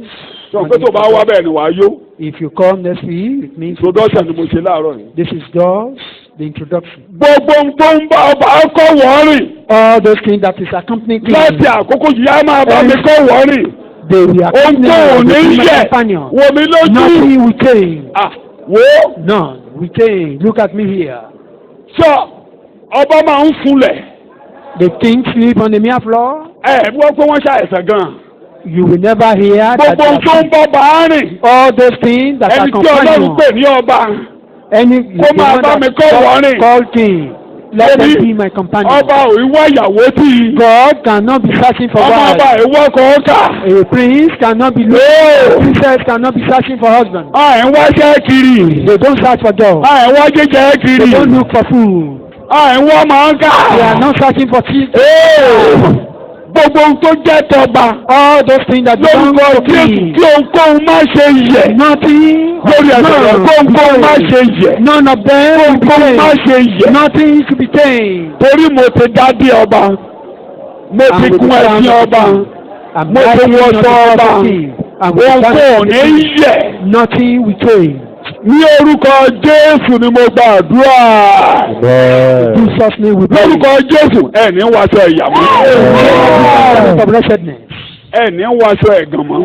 Sọ pé tó bá wá bẹ́ẹ̀ ni wàá yó. If you come next week, it means Introduction ni mo ṣe láàárọ̀ yìí. this is God, the introduction. Gbogbo ohun tó ń bá ọba kọ́ wọ́ọ́rìn. All those things that is accompanying King. Láti àkókò yìí á máa bá mi kọ́ wọ́ọ́rìn. They will Ohun tó ò ní my yẹ companion. wò mí lójú. Nothing will change. Wo None will change. Look at me here. sọ ọba máa ń funlẹ̀. The king sleep on the mere floor. Wọ́n pé wọ́n ṣàìsàn gan-an. You will never hear that. Gbogbo ohun tó ń bọ́ bá rìn. All those things that Ẹni tí Ọlọ́run accompany pè ní ọba. any Kó máa bá mi kọ́ wọ́ọ́rìn. called king. Let them Torí be my companion. ọba ò ìwọ ìyàwó tí i. God cannot be searching for Ọmọ ọba wives. ìwọ kò kà. A prince cannot be No. a princess cannot be searching for husband. Ẹ̀ ń wáṣẹ́ kiri. They don't search for job. Ẹ̀ ń wá jíjẹ They kiri. don't look for food. Ẹ̀ ń wá máa ń kà. They are not searching for children. Gbogbo ohun tó jẹ́ tọba. All those things that belong Lórúkọ to Jésù me. kí ohunkóhun má ṣe yẹ̀. Nothing. Lórí ẹ̀sẹ̀ rẹ̀ kó ohunkóhun má ṣe yẹ̀. None of them will be Ohunkóhun má changed. ṣe yẹ̀. Nothing to be changed. Torí mo ti dádé ọba. Mo ti gun ẹ̀sìn ọba. Mo ti wọṣọ ọba. Ohunkóhun ní yẹ̀. Nothing will change. Ní orúkọ Jésù ni mo gba àdúrà. Jesus' name we pray. Lórúkọ Jésù ẹ̀ ní wàṣọ ìyàwó. Of blessedness. Ẹ̀ ní wàṣọ ẹ̀gàn mọ́.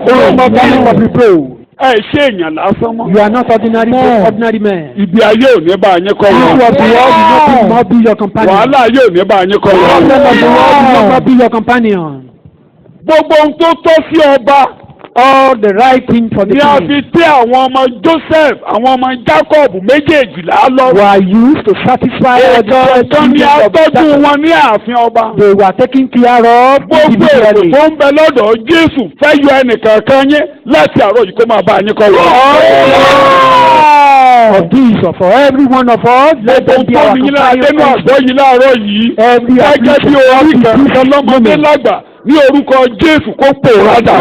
Ẹ ṣe èèyàn lásán mọ́. You are not ordinary man. Ibi ayé ò ní bá yín kọ́ You wọn. of the world will not be your companion. Wàhálà ayé ò ní bá yín kọ́ Problem wọn. of the world will not be your companion. Gbogbo ohun tó tọ́ sí ọba All the right thing for the ni a king fi tẹ́ àwọn ọmọ Joseph àwọn ọmọ Jacob méjèèjìlá lọ. were used to satisfy all the Ẹ̀ẹ̀kan ni a needs of tọ́jú Jacob. wọn ní ààfin ọba. They were taken care of Gbogbo èrò individually. tó ń bẹ lọ́dọ̀ Jésù fẹ́ yọ ẹnìkankan yín láti àárọ̀ yìí kó máa bá yín kọ́ wọn. For this or for every one of us, let them be Gbogbo our tó ní yín lára nínú companion. àgbọ̀ yìí láàárọ̀ yìí. Every Gẹ́gẹ́ bí affliction, orí every kankan lọ́mọdé lágbà ní orúkọ Jésù kó pòórá dà.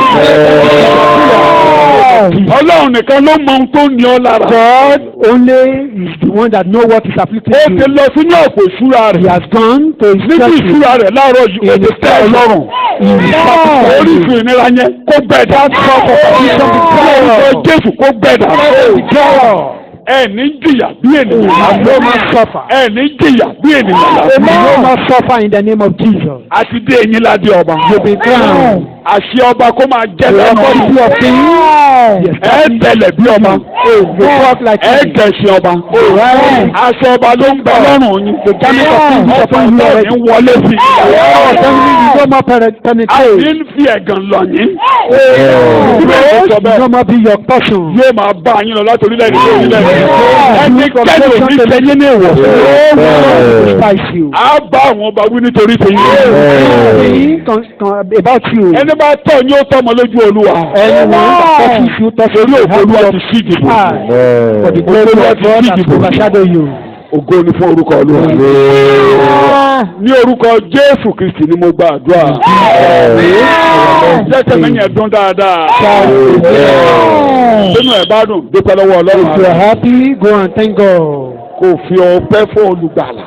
Ọlọ́run nìkan ló mọ ohun tó ní ọ lára. God only is the one that knows what is afflicting Ó ti you. lọ sínú àpò ìṣúra He rẹ̀. has gone to his Níbi treasury. ìṣúra rẹ̀ láàárọ̀ yìí, ó ti tẹ́ ọ lọ́rùn. Orísun ìnira yẹn kó gbẹ̀dá. Orúkọ Jésù kó gbẹ̀dá. Ẹ ní jìyà bí ènìyàn No lásán. more suffer. Ẹ ní jìyà bí ènìyàn lásán. No more suffer in the name of Jesus. Àti dé eyín ládé ọba. You be crowned. Àṣẹ ọba kó máa jẹ́ The lẹ́nu authority ọba. of king. Ẹ tẹ̀lẹ̀ bí ọba. You talk like Ẹ king. gẹ̀ẹ́sì ọba. Right. Aṣọ ọba ló ń bẹ lọ́rùn yín. The garment of king is Ọ̀pọ̀ upon you ọ̀dọ́ already. ní wọlé sí i. Our family is no more Àti penetrate. ń fi ẹ̀gàn lọ yín. Ìbéèrè sọ bẹ́ẹ̀. No more be your portion. Yóò máa bá yín lọ láti orílẹ̀-èdè sí orílẹ̀-èdè. Ẹnikẹ́ni ò ní ṣe yín ní ìwọ̀. Despise you. A bá àwọn ọba wí nítorí ti yín. About you. Ẹni bá tọ̀ ní ó tọ́mọ lójú Olúwa. Anyone that touches you touches Torí the òkú hand Olúwa of ti sí ìdìbò. For the glory of God has overshadow you. Ògo ni fún orúkọ Olúwa. Ní orúkọ Jésù Kristi ni mo gba àdúrà. Jẹ́ tẹ̀mẹ́yìn ẹ̀dùn dáadáa. Nínú ẹ̀ bá dùn, dúpẹ́ lọ́wọ́ Ọlọ́run. If you are happy, go and thank God. Kò fi ọpẹ́ fún olùgbàlà.